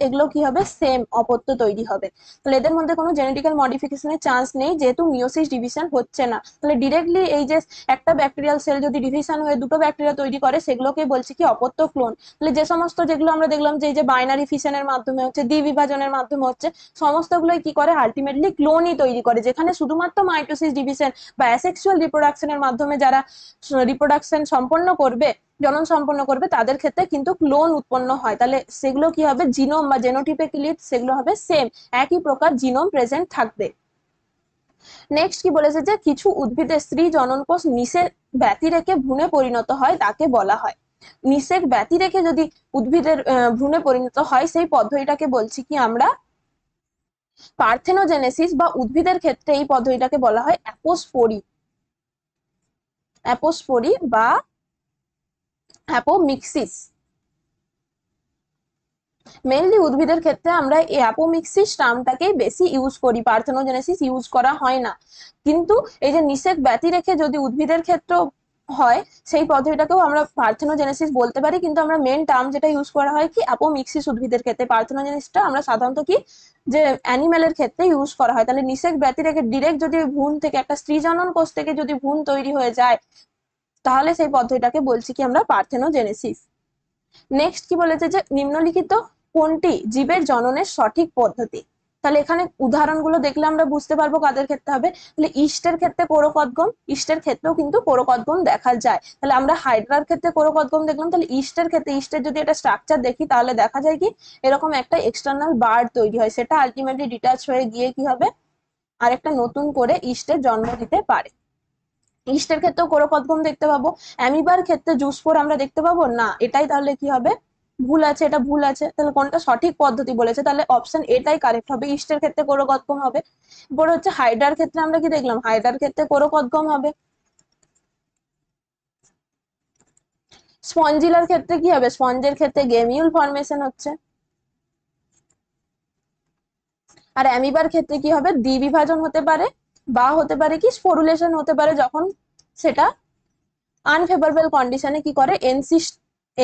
এগুলো কি হবে সেম অপত্য তৈরি হবে। তাহলে এদের মধ্যে কোনো জেনেটিক্যাল মডিফিকেশনের চান্স নেই যেহেতু মিওসিস ডিভিশন হচ্ছে না। তাহলে ডিরেক্টলি এই যে একটা ব্যাকটেরিয়াল সেল যদি ডিভিশন হয়ে দুটো ব্যাকটেরিয়া তৈরি করে সেগুলোকে বলছি কি অপত্য ক্লোন। তাহলে যে সমস্ত যেগুলো আমরা দেখলাম যে এই যে বাইনারি ফিশনের মাধ্যমে হচ্ছে, দ্বিবিভাজনের মাধ্যমে হচ্ছে, সমস্তগুলোই কি করে আলটিমেটলি ক্লোনই তৈরি করে, যেখানে শুধুমাত্র মাইটোসিস ডিভিশন বা অ্যাসেক্সুয়াল রিপ্রোডাকশনের মাধ্যমে যারা রিপ্রোডাকশন সম্পন্ন করবে, জনন সম্পন্ন করবে, তাদের ক্ষেত্রে কিন্তু ক্লোন উৎপন্ন হয়। তাহলে সেগুলো কি হবে জিনোম বা জেনোটিপের লিড সেগুলো হবে সেম, একই প্রকার জিনোম প্রেজেন্ট থাকবে। নেক্সট কি বলেছে যে কিছু উদ্ভিদের স্ত্রী জনন কোষ নিষেক ব্যতি রেখে ভ্রূণে পরিণত হয় তাকে বলা হয়, নিষেক ব্যতি রেখে যদি উদ্ভিদের ভ্রূণে পরিণত হয় সেই পদ্ধতিটাকে বলছি কি আমরা পার্থেনোজেনেসিস, বা উদ্ভিদের ক্ষেত্রে এই পদ্ধতিটাকে বলা হয় অ্যাপোস্পোরি, অ্যাপোস্পোরি বা অ্যাপোমিক্সিস। মেনলি উদ্ভিদের ক্ষেত্রে আমরা এই অ্যাপোমিক্সিস টার্মটাকেই বেশি ইউজ করি, পার্থেনোজেনেসিস ইউজ করা হয় না। কিন্তু এই যে নিষেক ব্যতি রেখে যদি উদ্ভিদের ক্ষেত্রে হয় সেই পদ্ধতিটাকেও আমরা পার্থেনোজেনেসিস বলতে পারি, কিন্তু আমরা মেন টার্ম যেটা ইউজ করা হয় কি অ্যাপোমিক্সিস উদ্ভিদের ক্ষেত্রে, পার্থেনোজেনেসিসটা আমরা সাধারণত কি যে অ্যানিমেলের ক্ষেত্রে ইউজ করা হয়। তাহলে নিষেক ব্যতি রেখে ডিরেক্ট যদি ভ্রূণ থেকে একটা স্ত্রী জনন কোষ থেকে যদি ভ্রূণ তৈরি হয়ে যায় তাহলে সেই পদ্ধতিটাকে বলছি কি আমরা পার্থেনোজেনেসিস। নেক্সট কি বলেছে যে নিম্নলিখিত কোনটি জীবের জননের সঠিক পদ্ধতি। তাহলে এখানে উদাহরণগুলো দেখলে আমরা বুঝতে পারবো কাদের ক্ষেত্রে হবে। তাহলে ইস্টের ক্ষেত্রে কোরকদ্গম, ইস্টের ক্ষেত্রেও কিন্তু কোরকদ্গম দেখা যায়। তাহলে আমরা হাইড্রার ক্ষেত্রে কোরকদ্গম দেখলাম, তাহলে ইস্টের ক্ষেত্রে ইস্টের যদি একটা স্ট্রাকচার দেখি তাহলে দেখা যায় কি এরকম একটা এক্সটার্নাল বার তৈরি হয়, সেটা আলটিমেটলি ডিটাচ হয়ে গিয়ে কি হবে আরেকটা নতুন করে ইস্টের জন্ম দিতে পারে। ইস্টের ক্ষেত্রেও কোরকদ্গম দেখতে পাবো, অ্যামিবার ক্ষেত্রে জুসপোর আমরা দেখতে পাবো না, এটাই তাহলে কি হবে ভুল আছে, এটা ভুল আছে। তাহলে কোনটা সঠিক পদ্ধতি বলেছে, তাহলে অপশন এটাই কারেক্ট হবে, ইস্টের ক্ষেত্রে কোরকদ্গম হবে। এরপরে হচ্ছে হাইড্রার ক্ষেত্রে আমরা কি দেখলাম, হাইড্রার ক্ষেত্রে কোরকদ্গম হবে। স্পঞ্জিলার ক্ষেত্রে কি হবে, স্পঞ্জের ক্ষেত্রে গেমিউল ফর্মেশন হচ্ছে। আর অ্যামিবার ক্ষেত্রে কি হবে দ্বিবিভাজন হতে পারে বা হতে পারে কি স্পোরুলেশন হতে পারে, যখন সেটা আনফেভারেবল কন্ডিশনে কি করে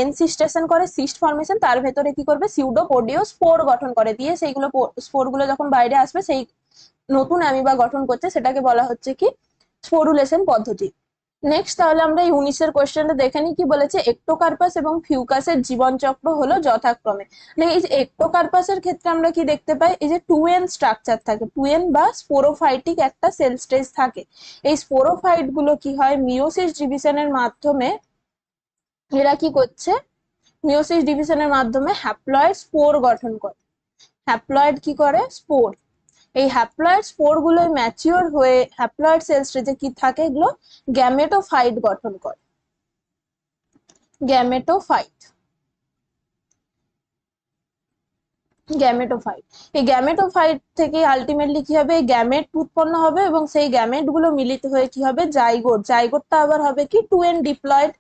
এনসিস্টেশন করে, সিস্ট ফর্মেশন, তার ভেতরে কি করবে সিউডোপোডিও স্পোর গঠন করে, দিয়ে সেইগুলো স্পোরগুলো যখন বাইরে আসবে সেই নতুন অ্যামিবা গঠন করছে, সেটাকে বলা হচ্ছে কি স্পোরুলেশন পদ্ধতি। নেক্সট তাহলে আমরা এই 19-এর কোশ্চেনটা দেখে নিই, কি বলেছে একটোকার্পাস এবং ফিউকাসের জীবনচক্র হলো যথাক্রমে। মানে এই যে একটোকার্পাসের ক্ষেত্রে আমরা কি দেখতে পাই, এই যে 2n স্ট্রাকচার থাকে, 2n বা স্পোরোফাইটিক একটা সেল স্টেজ থাকে। এই স্পোরোফাইট গুলো কি হয় মিওসিস ডিভিশনের মাধ্যমে, এরা কি করছে মিওসিস ডিভিশনের মাধ্যমে হ্যাপ্লয়েড স্পোর গঠন করে। হ্যাপ্লয়েড কি করে স্পোর, এই হ্যাপ্লয়েড স্পোর গুলো ম্যাচিওর হয়ে হ্যাপ্লয়েড সেল স্টেজে কি থাকে, এগুলো গ্যামেটোফাইট গঠন করে। গ্যামেটোফাইট, গ্যামেটোফাইট, এই গ্যামেটোফাইট থেকে আলটিমেটলি কি হবে গ্যামেট উৎপন্ন হবে, এবং সেই গ্যামেট গুলো মিলিত হয়ে কি হবে জাইগোট, জাইগোটটা আবার হবে কি 2n ডিপ্লয়েড,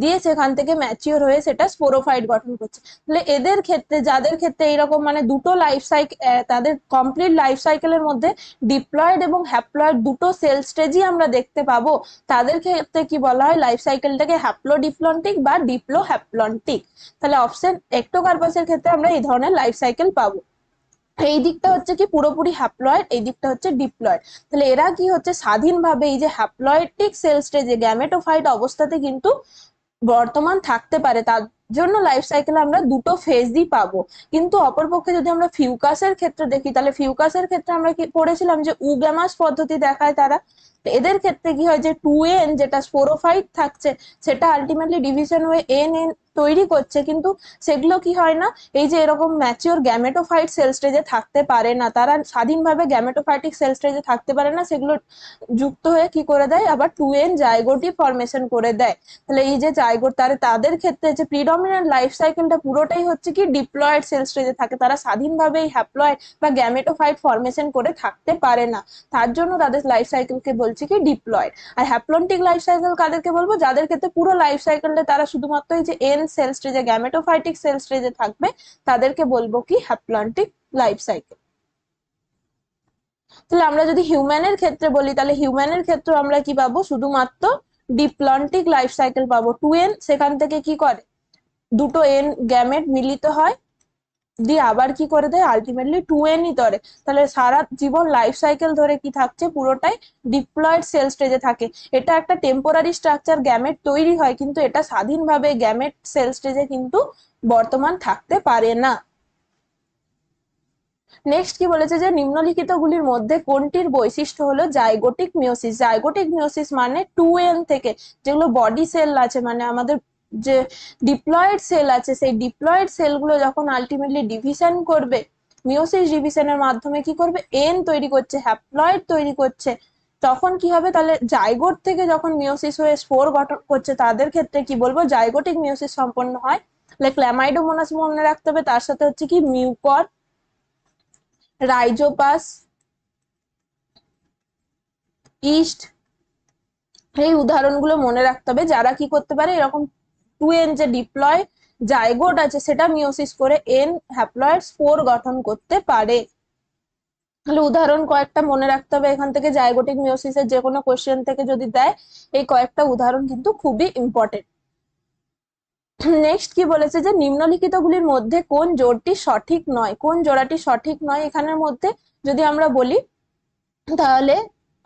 দিয়ে সেখান থেকে ম্যাচিওর হয়ে সেটা স্পোরোফাইট গঠন করছে। তাহলে এদের ক্ষেত্রে যাদের ক্ষেত্রে এইরকম মানে দুটো লাইফ সাইকেল, তাদের কমপ্লিট লাইফ সাইকেলের মধ্যে ডিপ্লয়েড এবং হ্যাপ্লয়েড দুটো সেল স্টেজই আমরা দেখতে পাবো, তাদের ক্ষেত্রে কি বলা হয় লাইফ সাইকেলটাকে হ্যাপ্লোডিপ্লন্টিক বা ডিপ্লো হ্যাপ্লন্টিক। তাহলে অপশন একটোকার্পাসের ক্ষেত্রে আমরা এই ধরনের লাইফ সাইকেল পাবো। এই দিকটা হচ্ছে কি পুরোপুরি হ্যাপ্লয়েড, এই দিকটা হচ্ছে ডিপ্লয়েড। তাহলে এরা কি হচ্ছে স্বাধীনভাবে এই যে হ্যাপ্লয়েটিক সেল স্টেজে গ্যামেটোফাইট অবস্থাতে কিন্তু বর্তমান থাকতে পারে, তার জন্য লাইফ সাইকেলে আমরা দুটো ফেজই পাবো। কিন্তু অপরপক্ষে যদি আমরা ফিউকাসের ক্ষেত্রে দেখি, তাহলে ফিউকাসের ক্ষেত্রে আমরা কি পড়েছিলাম যে উগ্যামাস পদ্ধতি দেখায় তারা। এদের ক্ষেত্রে কি হয় যে 2n যেটা স্পোরোফাইট থাকছে সেটা আলটিমেটলি ডিভিশন হয়ে এন এন তৈরি করছে, কিন্তু সেগুলো কি হয় না এই যে এরকম ম্যাচিওর গ্যামেটোফাইট সেল স্টেজে থাকতে পারে না, তারা স্বাধীনভাবে গ্যামেটোফাইটিক সেল স্টেজে থাকতে পারে না, সেগুলো যুক্ত হয়ে কি করে দেয় আবার 2n জাইগোটি ফরমেশন করে দেয়। তাহলে এই যে জাইগোট তাদের ক্ষেত্রে যে প্রিডমিনেন্ট লাইফ সাইকেলটা পুরোটাই হচ্ছে কি ডিপ্লয়েড সেল স্টেজে থাকে, তারা স্বাধীনভাবে এই হ্যাপ্লয়েড বা গ্যামেটোফাইট ফরমেশন করে থাকতে পারে না, তার জন্য তাদের লাইফ সাইকেলকে বলছি কি ডিপ্লয়েড। আর হ্যাপ্লন্টিক লাইফ সাইকেল কাদেরকে বলবো, যাদের ক্ষেত্রে পুরো লাইফ সাইকেলটা তারা শুধুমাত্র এই যে এন সেল স্টেজে গ্যামেটোফাইটিক সেল স্টেজে থাকবে, তাদেরকে বলবো কি হ্যাপ্লন্টিক লাইফ সাইকেল। তাহলে আমরা যদি হিউম্যানের ক্ষেত্রে বলি, তাহলে হিউম্যানের ক্ষেত্রে আমরা কি পাবো শুধুমাত্র ডিপ্লন্টিক লাইফ সাইকেল পাবো। 2n সেখান থেকে কি করে দুটো এন গ্যামেট মিলিত হয়, দিয়ে আবার কি করে দেয় আলটিমেটলি 2n ই ধরে। তাহলে সারা জীবন লাইফ সাইকেল ধরে কি থাকছে পুরোটাই ডিপ্লয়েড সেল স্টেজে থাকে। এটা একটা টেম্পোরারি স্ট্রাকচার, গ্যামেট তৈরি হয়, কিন্তু এটা স্বাধীনভাবে গ্যামেট সেল স্টেজে কিন্তু বর্তমান থাকতে পারে না। নেক্সট কি বলেছে যে নিম্নলিখিত গুলির মধ্যে কোনটির বৈশিষ্ট্য হলো জাইগোটিক মিওসিস। জাইগোটিক মিওসিস মানে 2n থেকে যেগুলো বডি সেল আছে, মানে আমাদের যে ডিপ্লয়েড সেল আছে, সেই ডিপ্লয়েড সেলগুলো যখন আলটিমেটলি ডিভিশন করবে, মিওসিস ডিভিশনের মাধ্যমে কি করবে এন তৈরি করছে, হ্যাপ্লয়েড তৈরি করছে, তখন কি হবে তাহলে জাইগোট থেকে যখন মিওসিস হয়ে স্পোর গঠন করছে, তাদের ক্ষেত্রে কি বলবো জাইগোটিক মিওসিস সম্পন্ন হয়। তাহলে ক্ল্যামাইডোমোনাস মনে রাখতে হবে, তার সাথে হচ্ছে কি মিউকর, রাইজোপাস, ইস্ট, এই উদাহরণগুলো মনে রাখতে হবে, যারা কি করতে পারে এরকম 2n যে ডিপ্লয় জাইগোট আছে সেটা মিওসিস করে এন হ্যাপ্লয়েড স্পোর গঠন করতে পারে। তাহলে উদাহরণ কয়েকটা মনে রাখতে হবে এখান থেকে, জাইগোটিক মিওসিসের যে কোনো কোশ্চেন থেকে যদি দেয় এই কয়েকটা উদাহরণ কিন্তু খুবই ইম্পর্টেন্ট। নেক্সট কি বলেছে যে নিম্নলিখিত গুলির মধ্যে কোন জোড়টি সঠিক নয়, কোন জোড়াটি সঠিক নয় এখানের মধ্যে যদি আমরা বলি, তাহলে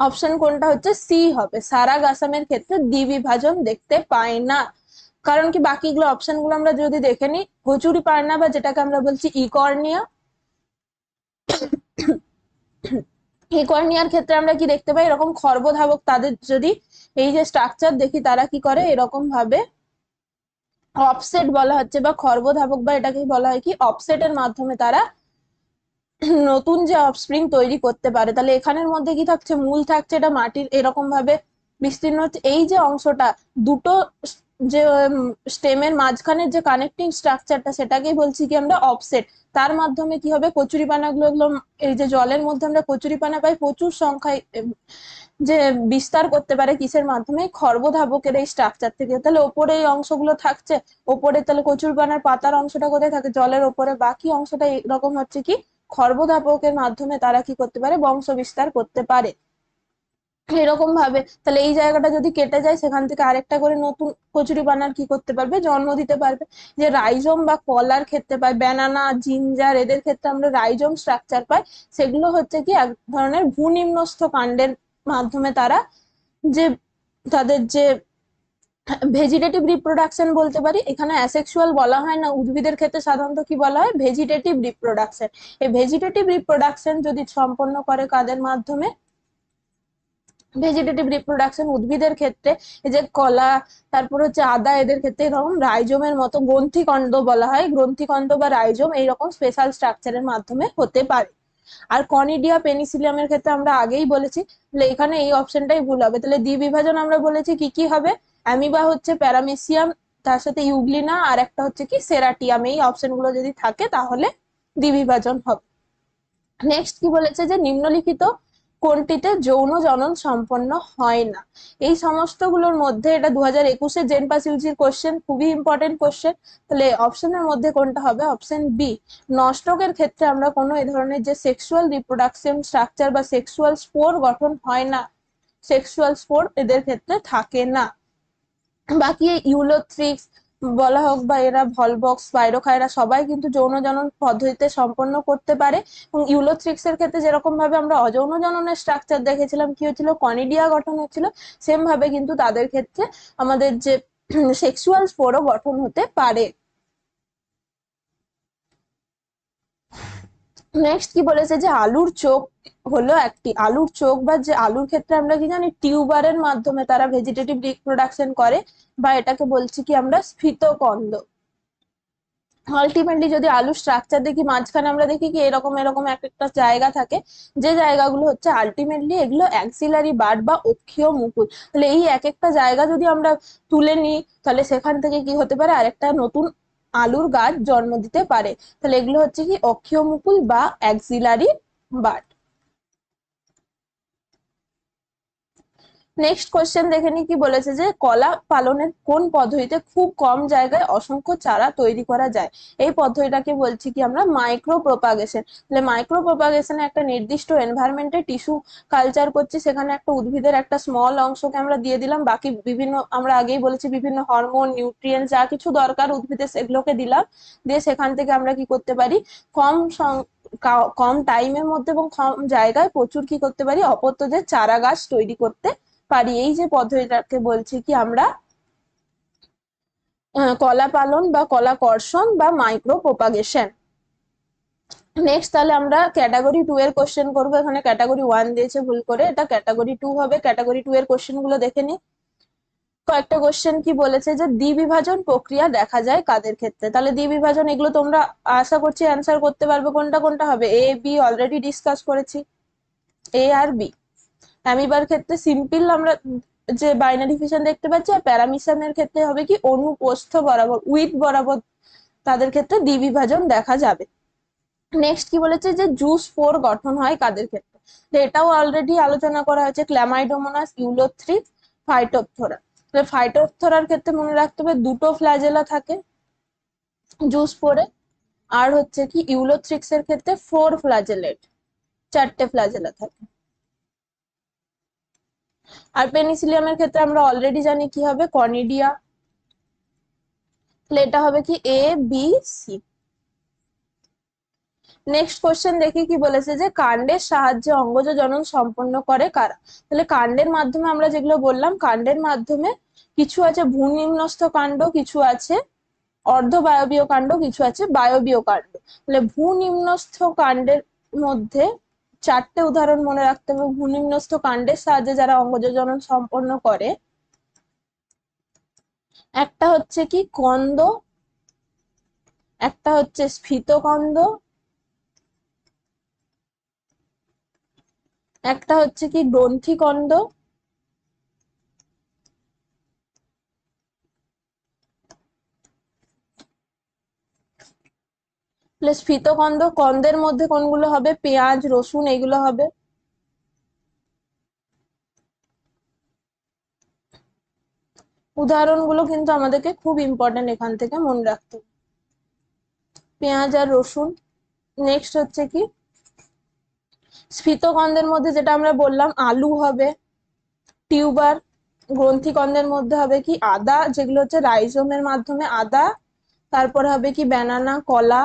অপশন কোনটা হচ্ছে সি হবে, সারাগাসামের ক্ষেত্রে দ্বিবিভাজন দেখতে পাই না। কারণ কি বাকিগুলো অপশন গুলো আমরা যদি দেখে নিই, কচুরিপানা বা যেটাকে আমরা বলছি ইকর্নিয়া, ইকর্নিয়ার ক্ষেত্রে আমরা কি দেখতে পাই এরকম খর্বধাবক, তাদের যদি এই যে স্ট্রাকচার দেখি তারা কি করে এরকম ভাবে অফসেট বলা হচ্ছে বা খর্বধাবক, বা এটাকে বলা হয় কি অফসেটের মাধ্যমে তারা নতুন যে অফস্প্রিং তৈরি করতে পারে। তাহলে এখানের মধ্যে কি থাকছে মূল থাকছে, এটা মাটির এরকম ভাবে বিস্তীর্ণ হচ্ছে, এই যে অংশটা দুটো যে স্টেমের মাঝখানের যে কানেক্টিং স্ট্রাকচারটা সেটাকেই বলছি কি আমরা অফসেট। তার মাধ্যমে কি হবে কচুরিপানা গুলো, এই যে জলের মধ্যে আমরা কচুরিপানা পাই প্রচুর সংখ্যায়, যে বিস্তার করতে পারে কিসের মাধ্যমে খর্বধাবকের এই স্ট্রাকচার থেকে। তাহলে ওপরে এই অংশগুলো থাকছে, ওপরে তাহলে কচুরিপানার পাতার অংশটা কোথায় থাকে জলের ওপরে, বাকি অংশটা এরকম হচ্ছে কি খর্বধাবকের মাধ্যমে তারা কি করতে পারে বংশ বিস্তার করতে পারে। এরকম ভাবে তাহলে এই জায়গাটা যদি কেটে যায় সেখান থেকে আরেকটা করে নতুন কচুরি বানার কি করতে পারবে, জন্ম দিতে পারবে। যে রাইজোম বা কলার ক্ষেত্রে পাই, ব্যানানা, জিঞ্জার, এদের ক্ষেত্রে আমরা রাইজোম স্ট্রাকচার পাই। সেগুলো হচ্ছে কি এক ধরনের ভূনিম্নস্থ কাণ্ডের মাধ্যমে তারা যে তাদের যে ভেজিটেটিভ রিপ্রোডাকশন বলতে পারি, এখানে অ্যাসেক্সুয়াল বলা হয় না, উদ্ভিদের ক্ষেত্রে সাধারণত কি বলা হয়, ভেজিটেটিভ রিপ্রোডাকশন। এই ভেজিটেটিভ রিপ্রোডাকশন যদি সম্পন্ন করে কাদের মাধ্যমে, ভেজিটেটিভ রিপ্রোডাকশন উদ্ভিদের ক্ষেত্রে এই যে কলা, তারপর হচ্ছে আদা, এদের ক্ষেত্রে এরকম রাইজোমের মতো গ্রন্থিকন্ড বলা হয়, গ্রন্থিকন্ড বা রাইজোম এইরকম স্পেশাল স্ট্রাকচারের মাধ্যমে হতে পারে। আর কনিডিয়া পেনিসিলিয়ামের ক্ষেত্রে আমরা আগেই বলেছি, তাহলে এখানে এই অপশনটাই ভুল হবে। তাহলে দ্বিবিভাজন আমরা বলেছি কি কি হবে, অ্যামিবা হচ্ছে প্যারামেসিয়াম, তার সাথে ইউগ্লিনা, আর একটা হচ্ছে কি সেরাটিয়াম। এই অপশনগুলো যদি থাকে তাহলে দ্বিবিভাজন হবে। নেক্সট কি বলেছে যে নিম্নলিখিত কোনটিতে যৌন জনন সম্পন্ন হয় না। এই সমস্ত গুলোর মধ্যে এটা 2021-এ জেন পাস ইউজির কোশ্চেন, খুবই ইম্পর্টেন্ট কোশ্চেন। তাহলে অপশনের মধ্যে কোনটা হবে, অপশন বি। নষ্টকের ক্ষেত্রে আমরা কোনো এই ধরনের যে সেক্সুয়াল রিপ্রোডাকশন স্ট্রাকচার বা সেক্সুয়াল স্পোর গঠন হয় না, সেক্সুয়াল স্পোর এদের ক্ষেত্রে থাকে না। বাকি ইউলোথ্রিক্স বলা হোক বা এরা ভলবক্স, স্পাইরোখাইরা, সবাই কিন্তু যৌন জনন পদ্ধতিতে সম্পন্ন করতে পারে। এবং ইউলোথ্রিক্স এর ক্ষেত্রে যেরকম ভাবে আমরা অযৌন জননের স্ট্রাকচার দেখেছিলাম, কি হচ্ছিল, কনিডিয়া গঠন হচ্ছিল, সেম ভাবে কিন্তু তাদের ক্ষেত্রে আমাদের যে সেক্সুয়াল স্পোরও গঠন হতে পারে। নেক্সট কি বলেছে যে আলুর চোখ হলো একটি, আলুর চোখ বা যে আলুর ক্ষেত্রে আমরা কি জানি, টিউবারের মাধ্যমে তারা ভেজিটেটিভ রিপ্রোডাকশন করে, বা এটাকে বলছি কি আমরা স্ফীতকন্দ। আলটিমেটলি যদি আলুর স্ট্রাকচার দেখি, মাঝখানে আমরা দেখি কি এরকম এরকম এক একটা জায়গা থাকে, যে জায়গাগুলো হচ্ছে আলটিমেটলি এগুলো অ্যাক্সিলারি বাড বা অক্ষীয় মুকুল। তাহলে এই এক একটা জায়গা যদি আমরা তুলে নিই, তাহলে সেখান থেকে কি হতে পারে, আরেকটা নতুন আলুর গাছ জন্ম দিতে পারে। তাহলে এগুলো হচ্ছে কি অক্ষীয় মুকুল বা অ্যাক্সিলারি বাড। নেক্সট কোশ্চেন দেখে নি, কি বলেছে যে কলা পালনের কোন পদ্ধতিতে খুব কম জায়গায় অসংখ্য চারা তৈরি করা যায়। এই পদ্ধতিটাকে বলছি কি আমরা মাইক্রো প্রোপাগেশন। তাহলে মাইক্রো প্রোপাগেশনে একটা নির্দিষ্ট এনভায়রনমেন্টে টিস্যু কালচার করছি, সেখানে একটা উদ্ভিদের একটা স্মল অংশকে আমরা দিয়ে দিলাম, বাকি বিভিন্ন আমরা আগেই বলেছি বিভিন্ন হরমোন, নিউট্রিয়েন্ট যা কিছু দরকার উদ্ভিদের সেগুলোকে দিলাম, দিয়ে সেখান থেকে আমরা কি করতে পারি, কম কম টাইমের মধ্যে এবং কম জায়গায় প্রচুর কি করতে পারি, অপত্যদের চারা গাছ তৈরি করতে পারি। এই যে পদ্ধতিটাকে বলছি কি আমরা কলা পালন বা কলা কর্ষণ বা মাইক্রো প্রোপাগেশন। নেক্সট তাহলে আমরা ক্যাটাগরি 2 এর কোশ্চেন করবো। এখানে ক্যাটাগরি 1 দিয়েছে ভুল করে, এটা ক্যাটাগরি 2 হবে। ক্যাটাগরি 2 এর কোশ্চেন গুলো দেখে নি। কয়েকটা কোশ্চেন কি বলেছে যে দ্বিবিভাজন প্রক্রিয়া দেখা যায় কাদের ক্ষেত্রে। তাহলে দ্বিবিভাজন এগুলো তোমরা আশা করছি অ্যান্সার করতে পারবে, কোনটা কোনটা হবে। এ বি অলরেডি ডিসকাস করেছি, এ আর বি। অ্যামিবার ক্ষেত্রে সিম্পল আমরা যে বাইনারি ফিশন দেখতে পাচ্ছি, আর প্যারামিশনের ক্ষেত্রে হবে কি অনুপ্রস্থ বরাবর, উইথ বরাবর তাদের ক্ষেত্রে দ্বিবিভাজন দেখা যাবে। নেক্সট কি বলেছে যে জুস স্পোর গঠন হয় কাদের ক্ষেত্রে, তো এটাও অলরেডি আলোচনা করা হয়েছে, ক্ল্যামাইডোমোনাস, ইউলোথ্রিক্স, ফাইটোপথোরা। তাহলে ফাইটোপথোরার ক্ষেত্রে মনে রাখতে হবে দুটো ফ্ল্যাজেলা থাকে জুস স্পোরে, আর হচ্ছে কি ইউলোথ্রিক্স এর ক্ষেত্রে 4 ফ্ল্যাজেলেট, 4টে ফ্ল্যাজেলা থাকে। আর পেনিসিলিয়ামের ক্ষেত্রে আমরা অলরেডি জানি কি হবে, কর্নিডিয়া। তাহলে এটা হবে কি A B C. Next question দেখি কি বলেছে যে কাণ্ডের সাহায্যে অঙ্গজ জনন সম্পন্ন করে কারা। তাহলে কাণ্ডের মাধ্যমে আমরা যেগুলো বললাম, কাণ্ডের মাধ্যমে কিছু আছে ভূনিম্নস্থ কাণ্ড, কিছু আছে অর্ধবায়বীয় কাণ্ড, কিছু আছে বায়বীয় কাণ্ড। তাহলে ভূনিম্নস্থ কাণ্ডের মধ্যে 4টে উদাহরণ মনে রাখতে হবে। ভূনিম্নস্থ কাণ্ডের সাহায্যে যারা অঙ্গজ জনন সম্পন্ন করে, একটা হচ্ছে কি কন্দ, একটা হচ্ছে স্ফীতকন্দ, একটা হচ্ছে কি গ্রন্থিকন্দ, প্লাস স্ফীতকন্দ। কন্দের মধ্যে কোনগুলো হবে, পেঁয়াজ, রসুন, এগুলো হবে। উদাহরণগুলো কিন্তু আমাদেরকে খুব ইম্পর্টেন্ট এখান থেকে মনে রাখতে, পেঁয়াজ আর রসুন। নেক্সট হচ্ছে কি স্ফীতকন্দের মধ্যে যেটা আমরা বললাম আলু হবে, টিউবার, গ্রন্থিকন্দের মধ্যে হবে কি আদা, যেগুলো হচ্ছে রাইজোমের মাধ্যমে আদা, তারপরে হবে কি ব্যানানা, কলা,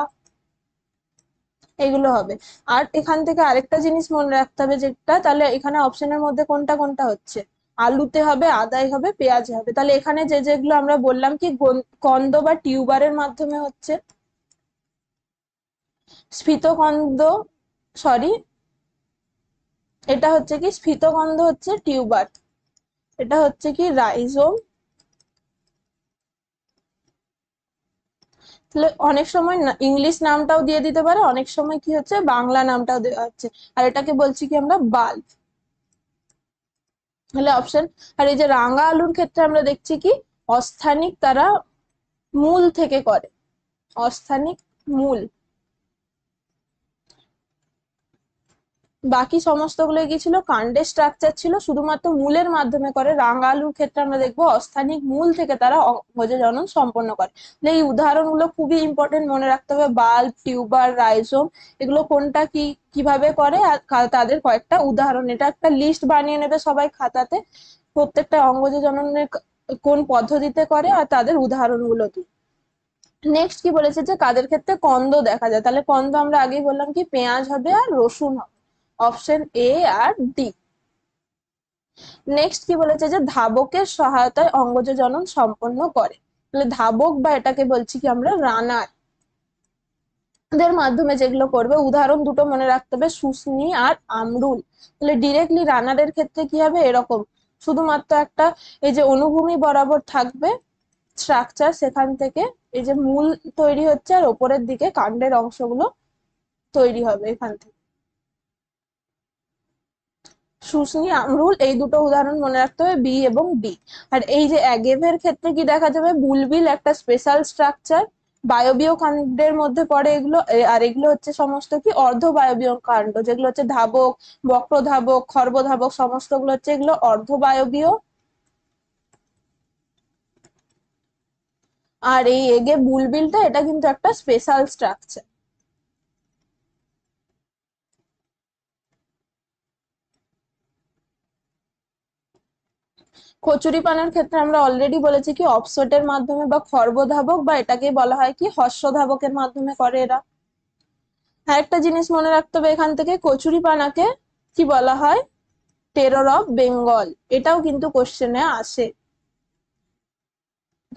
এগুলো হবে। আর এখান থেকে আরেকটা জিনিস মনে রাখতে হবে, যেটা তাহলে এখানে অপশনের মধ্যে কোনটা কোনটা হচ্ছে, আলুতে হবে, আদায় হবে, পেঁয়াজে হবে। তাহলে এখানে যে যেগুলো আমরা বললাম কি কন্দ বা টিউবারের মাধ্যমে হচ্ছে, স্ফীতকন্দ, সরি, এটা হচ্ছে কি স্ফীতকন্দ হচ্ছে টিউবার, এটা হচ্ছে কি রাইজোম। তাহলে অনেক সময় ইংলিশ নামটাও দিয়ে দিতে পারে, অনেক সময় কি হচ্ছে বাংলা নামটাও দেওয়া হচ্ছে। আর এটাকে বলছি কি আমরা বাল্ব। তাহলে অপশন। আর এই যে রাঙা আলুর ক্ষেত্রে আমরা দেখছি কি অস্থানিক তারা মূল থেকে করে, অস্থানিক মূল। বাকি সমস্ত গুলো কি ছিল, কাণ্ডের স্ট্রাকচার ছিল, শুধুমাত্র মূলের মাধ্যমে করে। রাঙা আলুর ক্ষেত্রে আমরা দেখবো অস্থানিক মূল থেকে তারা অঙ্গজ জনন সম্পন্ন করে। এই উদাহরণগুলো খুবই ইম্পর্টেন্ট, মনে রাখতে হবে। বাল্ব, টিউবার, রাইজোম, এগুলো কোনটা কি কিভাবে করে আর তাদের কয়েকটা উদাহরণ। এটা একটা লিস্ট বানিয়ে নেবে সবাই খাতাতে, প্রত্যেকটা অঙ্গজ জননের কোন পদ্ধতিতে করে আর তাদের উদাহরণগুলো কি। নেক্সট কি বলেছে যে কাদের ক্ষেত্রে কন্দ দেখা যায়, তাহলে কন্দ আমরা আগেই বললাম কি পেঁয়াজ হবে আর রসুন হবে, অপশন এ আর ডি। নেক্সট কি বলেছে যে ধাবকের সহায়তায় অঙ্গজ জনন সম্পন্ন করে, তাহলে ধাবক বা এটাকে বলছি কি আমরা রানার দের মাধ্যমে যেগুলো করবে, উদাহরণ দুটো মনে রাখতে হবে, শুষ্নি আর আমরুল। তাহলে ডিরেক্টলি রানারের ক্ষেত্রে কি হবে, এরকম শুধুমাত্র একটা এই যে অনুভূমি বরাবর থাকবে স্ট্রাকচার, সেখান থেকে এই যে মূল তৈরি হচ্ছে আর ওপরের দিকে কাণ্ডের অংশগুলো তৈরি হবে এখান থেকে। শুষ্নি, আমরুল, এই দুটো উদাহরণ মনে রাখতে হবে, বি এবং ডি। আর এই যে অ্যাগেভের ক্ষেত্রে কি দেখা যাবে, বুলবিল একটা স্পেশাল স্ট্রাকচার, বায়বীয় কাণ্ডের মধ্যে পড়ে এগুলো। আর এগুলো হচ্ছে সমস্ত কি অর্ধ বায়বীয় কাণ্ড, যেগুলো হচ্ছে ধাবক, বক্র ধাবক, খর্ব ধাবক, সমস্ত গুলো হচ্ছে এগুলো অর্ধ বায়বীয়। আর এই এগে বুলবিলটা এটা কিন্তু একটা স্পেশাল স্ট্রাকচার। কচুরিপানার ক্ষেত্রে আমরা অলরেডি বলেছি কি অফসেটের মাধ্যমে বা খর্বধাবক, বা এটাকে বলা হয় কি হর্ষধাবকের মাধ্যমে করে এরা। আরেকটা জিনিস মনে রাখতে হবে এখান থেকে, কচুরিপানাকে কি বলা হয়, টেরর অফ বেঙ্গল। এটাও কিন্তু কোশ্চেনে আসে,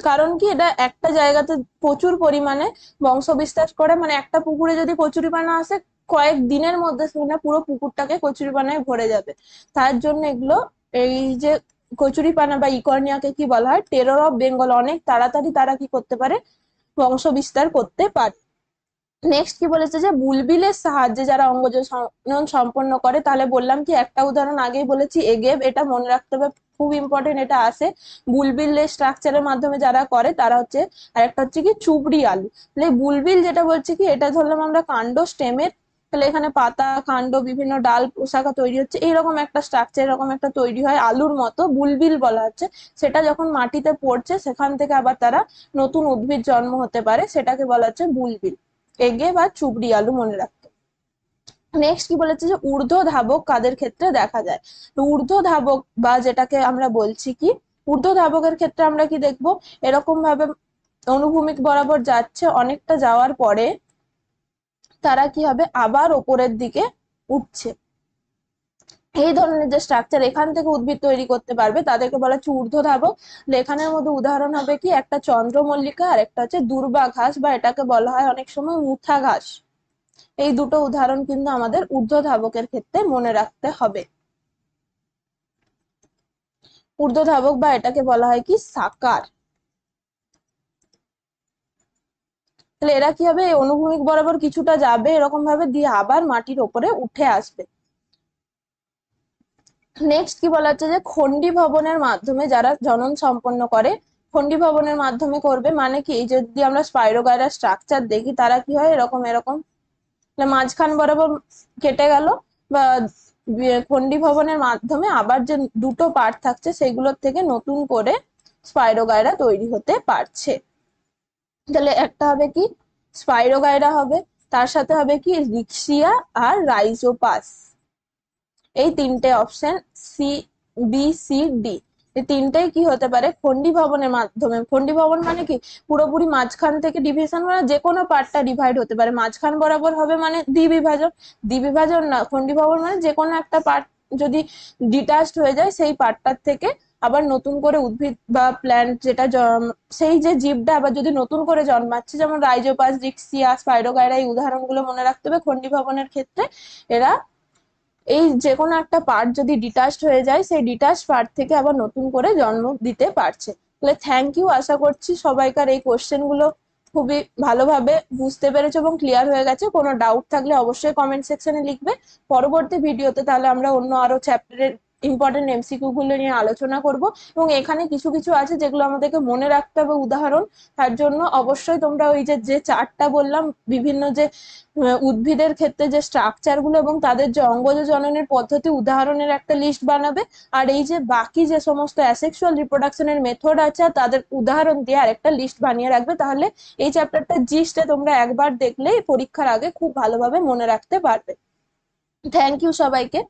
কারণ কি এটা একটা জায়গাতে প্রচুর পরিমাণে বংশ বিস্তার করে, মানে একটা পুকুরে যদি কচুরিপানা আসে কয়েক দিনের মধ্যে সেখানে পুরো পুকুরটাকে কচুরিপানায় ভরে যাবে। তার জন্য এগুলো, এই যে কচুরিপানা বা ইকর্নিয়াকে কি বলা হয়, টেরর অফ বেঙ্গল। অনেক তাড়াতাড়ি তারা কি করতে পারে, বংশ বিস্তার করতে পারে। নেক্সট কি বলেছে যে বুলবিলের সাহায্যে যারা অঙ্গজ জনন সম্পন্ন করে, তাহলে বললাম কি একটা উদাহরণ আগেই বলেছি এগেভ, এটা মনে রাখতে হবে, খুব ইম্পর্টেন্ট এটা আসে। বুলবিলের স্ট্রাকচারের মাধ্যমে যারা করে তারা হচ্ছে, আর একটা হচ্ছে কি চুবড়ি আলু। তাহলে বুলবিল যেটা বলছে কি, এটা ধরলাম আমরা কাণ্ড স্টেমের, তাহলে এখানে পাতা, কাণ্ড, বিভিন্ন ডাল, পোশাকা তৈরি হচ্ছে, এইরকম একটা স্ট্রাকচার এরকম একটা তৈরি হয় আলুর মতো, বুলবিল বলা হচ্ছে। সেটা যখন মাটিতে পড়ছে সেখান থেকে আবার তারা নতুন উদ্ভিদ জন্ম হতে পারে, সেটাকে বলা হচ্ছে বুলবিল। এগে বা চুবড়ি আলু মনে রাখতে। নেক্সট কি বলেছে যে ঊর্ধ্ব ধাবক কাদের ক্ষেত্রে দেখা যায়, ঊর্ধ্ব ধাবক বা যেটাকে আমরা বলছি কি ঊর্ধ্ব ধাবকের ক্ষেত্রে আমরা কি দেখবো, এরকম ভাবে অনুভূমিক বরাবর যাচ্ছে, অনেকটা যাওয়ার পরে তারা কি হবে আবার ওপরের দিকে উঠছে। এই ধরনের যে স্ট্রাকচার এখান থেকে উদ্ভিদ তৈরি করতে পারবে তাদেরকে বলা হচ্ছে ঊর্ধ্ব ধাবক। লেখানের মধ্যে উদাহরণ হবে কি একটা চন্দ্রমল্লিকা আর একটা হচ্ছে দুর্বা ঘাস, বা এটাকে বলা হয় অনেক সময় মুথা ঘাস। এই দুটো উদাহরণ কিন্তু আমাদের ঊর্ধ্ব ধাবকের ক্ষেত্রে মনে রাখতে হবে। ঊর্ধ্ব ধাবক বা এটাকে বলা হয় কি সাকার। তাহলে এরা কি হবে, অনুভূমিক বরাবর কিছুটা যাবে এরকম ভাবে, দিয়ে আবার মাটির ওপরে উঠে আসবে। নেক্সট কি বলা হচ্ছে যে খন্ডি ভবনের মাধ্যমে যারা জনন সম্পন্ন করে, খন্ডি ভবনের মাধ্যমে করবে মানে কি, যদি আমরা স্পাইরোগাইরা স্ট্রাকচার দেখি তারা কি হয় এরকম এরকম, মাঝখান বরাবর কেটে গেল, বা খন্ডি ভবনের মাধ্যমে আবার যে দুটো পার্ট থাকছে সেগুলোর থেকে নতুন করে স্পাইরোগাইরা তৈরি হতে পারছে। তাহলে একটা হবে কি স্পাইরোগাইরা হবে, তার সাথে হবে কি রিক্সিয়া আর রাইজোপাস। এই তিনটে option C B C D, এই তিনটাই কি হতে পারে খন্ডি ভবনের মাধ্যমে। খন্ডি ভবন মানে কি পুরোপুরি মাঝখান থেকে ডিভিশন, মানে যে কোনো পার্টটা ডিভাইড হতে পারে, মাঝখান বরাবর হবে মানে দ্বিবিভাজন। দ্বিবিভাজন না, খন্ডি ভবন মানে যে কোনো একটা পার্ট যদি ডিটাচড হয়ে যায় সেই পার্টটার থেকে আবার নতুন করে উদ্ভিদ বা প্ল্যান্ট যেটা সেই যে জীবটা আবার যদি নতুন করে জন্মাচ্ছে, যেমন রাইজোপাস, রিক্সিয়া, স্পাইরোগাইরা, এই উদাহরণগুলো মনে রাখতে হবে। খন্ডি ভবনের ক্ষেত্রে এরা এই যে কোনো একটা পার্ট যদি ডিটাচড হয়ে যায় সেই ডিটাচ পার্ট থেকে আবার নতুন করে জন্ম দিতে পারছে। তাহলে থ্যাংক ইউ, আশা করছি সবাইকার এই কোশ্চেন গুলো খুবই ভালোভাবে বুঝতে পেরেছো এবং ক্লিয়ার হয়ে গেছে। কোনো ডাউট থাকলে অবশ্যই কমেন্ট সেকশনে লিখবে। পরবর্তী ভিডিওতে তাহলে আমরা অন্য আরো চ্যাপ্টারের ইম্পর্টেন্ট এমসিকিউ গুলো নিয়ে আলোচনা করব, এবং এখানে কিছু কিছু আছে যেগুলো আমাদেরকে মনে রাখতে হবে উদাহরণ। তার জন্য অবশ্যই তোমরা ওই যে যে চার্টটা বললাম, বিভিন্ন যে উদ্ভিদের ক্ষেত্রে যে স্ট্রাকচার গুলো এবং তাদের যে অঙ্গজ জননের পদ্ধতি উদাহরণের একটা লিস্ট বানাবে। আর এই যে বাকি যে সমস্ত অ্যাসেক্সুয়াল রিপ্রোডাকশনের মেথড আছে তাদের উদাহরণ দিয়ে আরেকটা লিস্ট বানিয়ে রাখবে। তাহলে এই চ্যাপ্টারটা জিস্টে তোমরা একবার দেখলেই পরীক্ষার আগে খুব ভালোভাবে মনে রাখতে পারবে। থ্যাংক ইউ সবাইকে।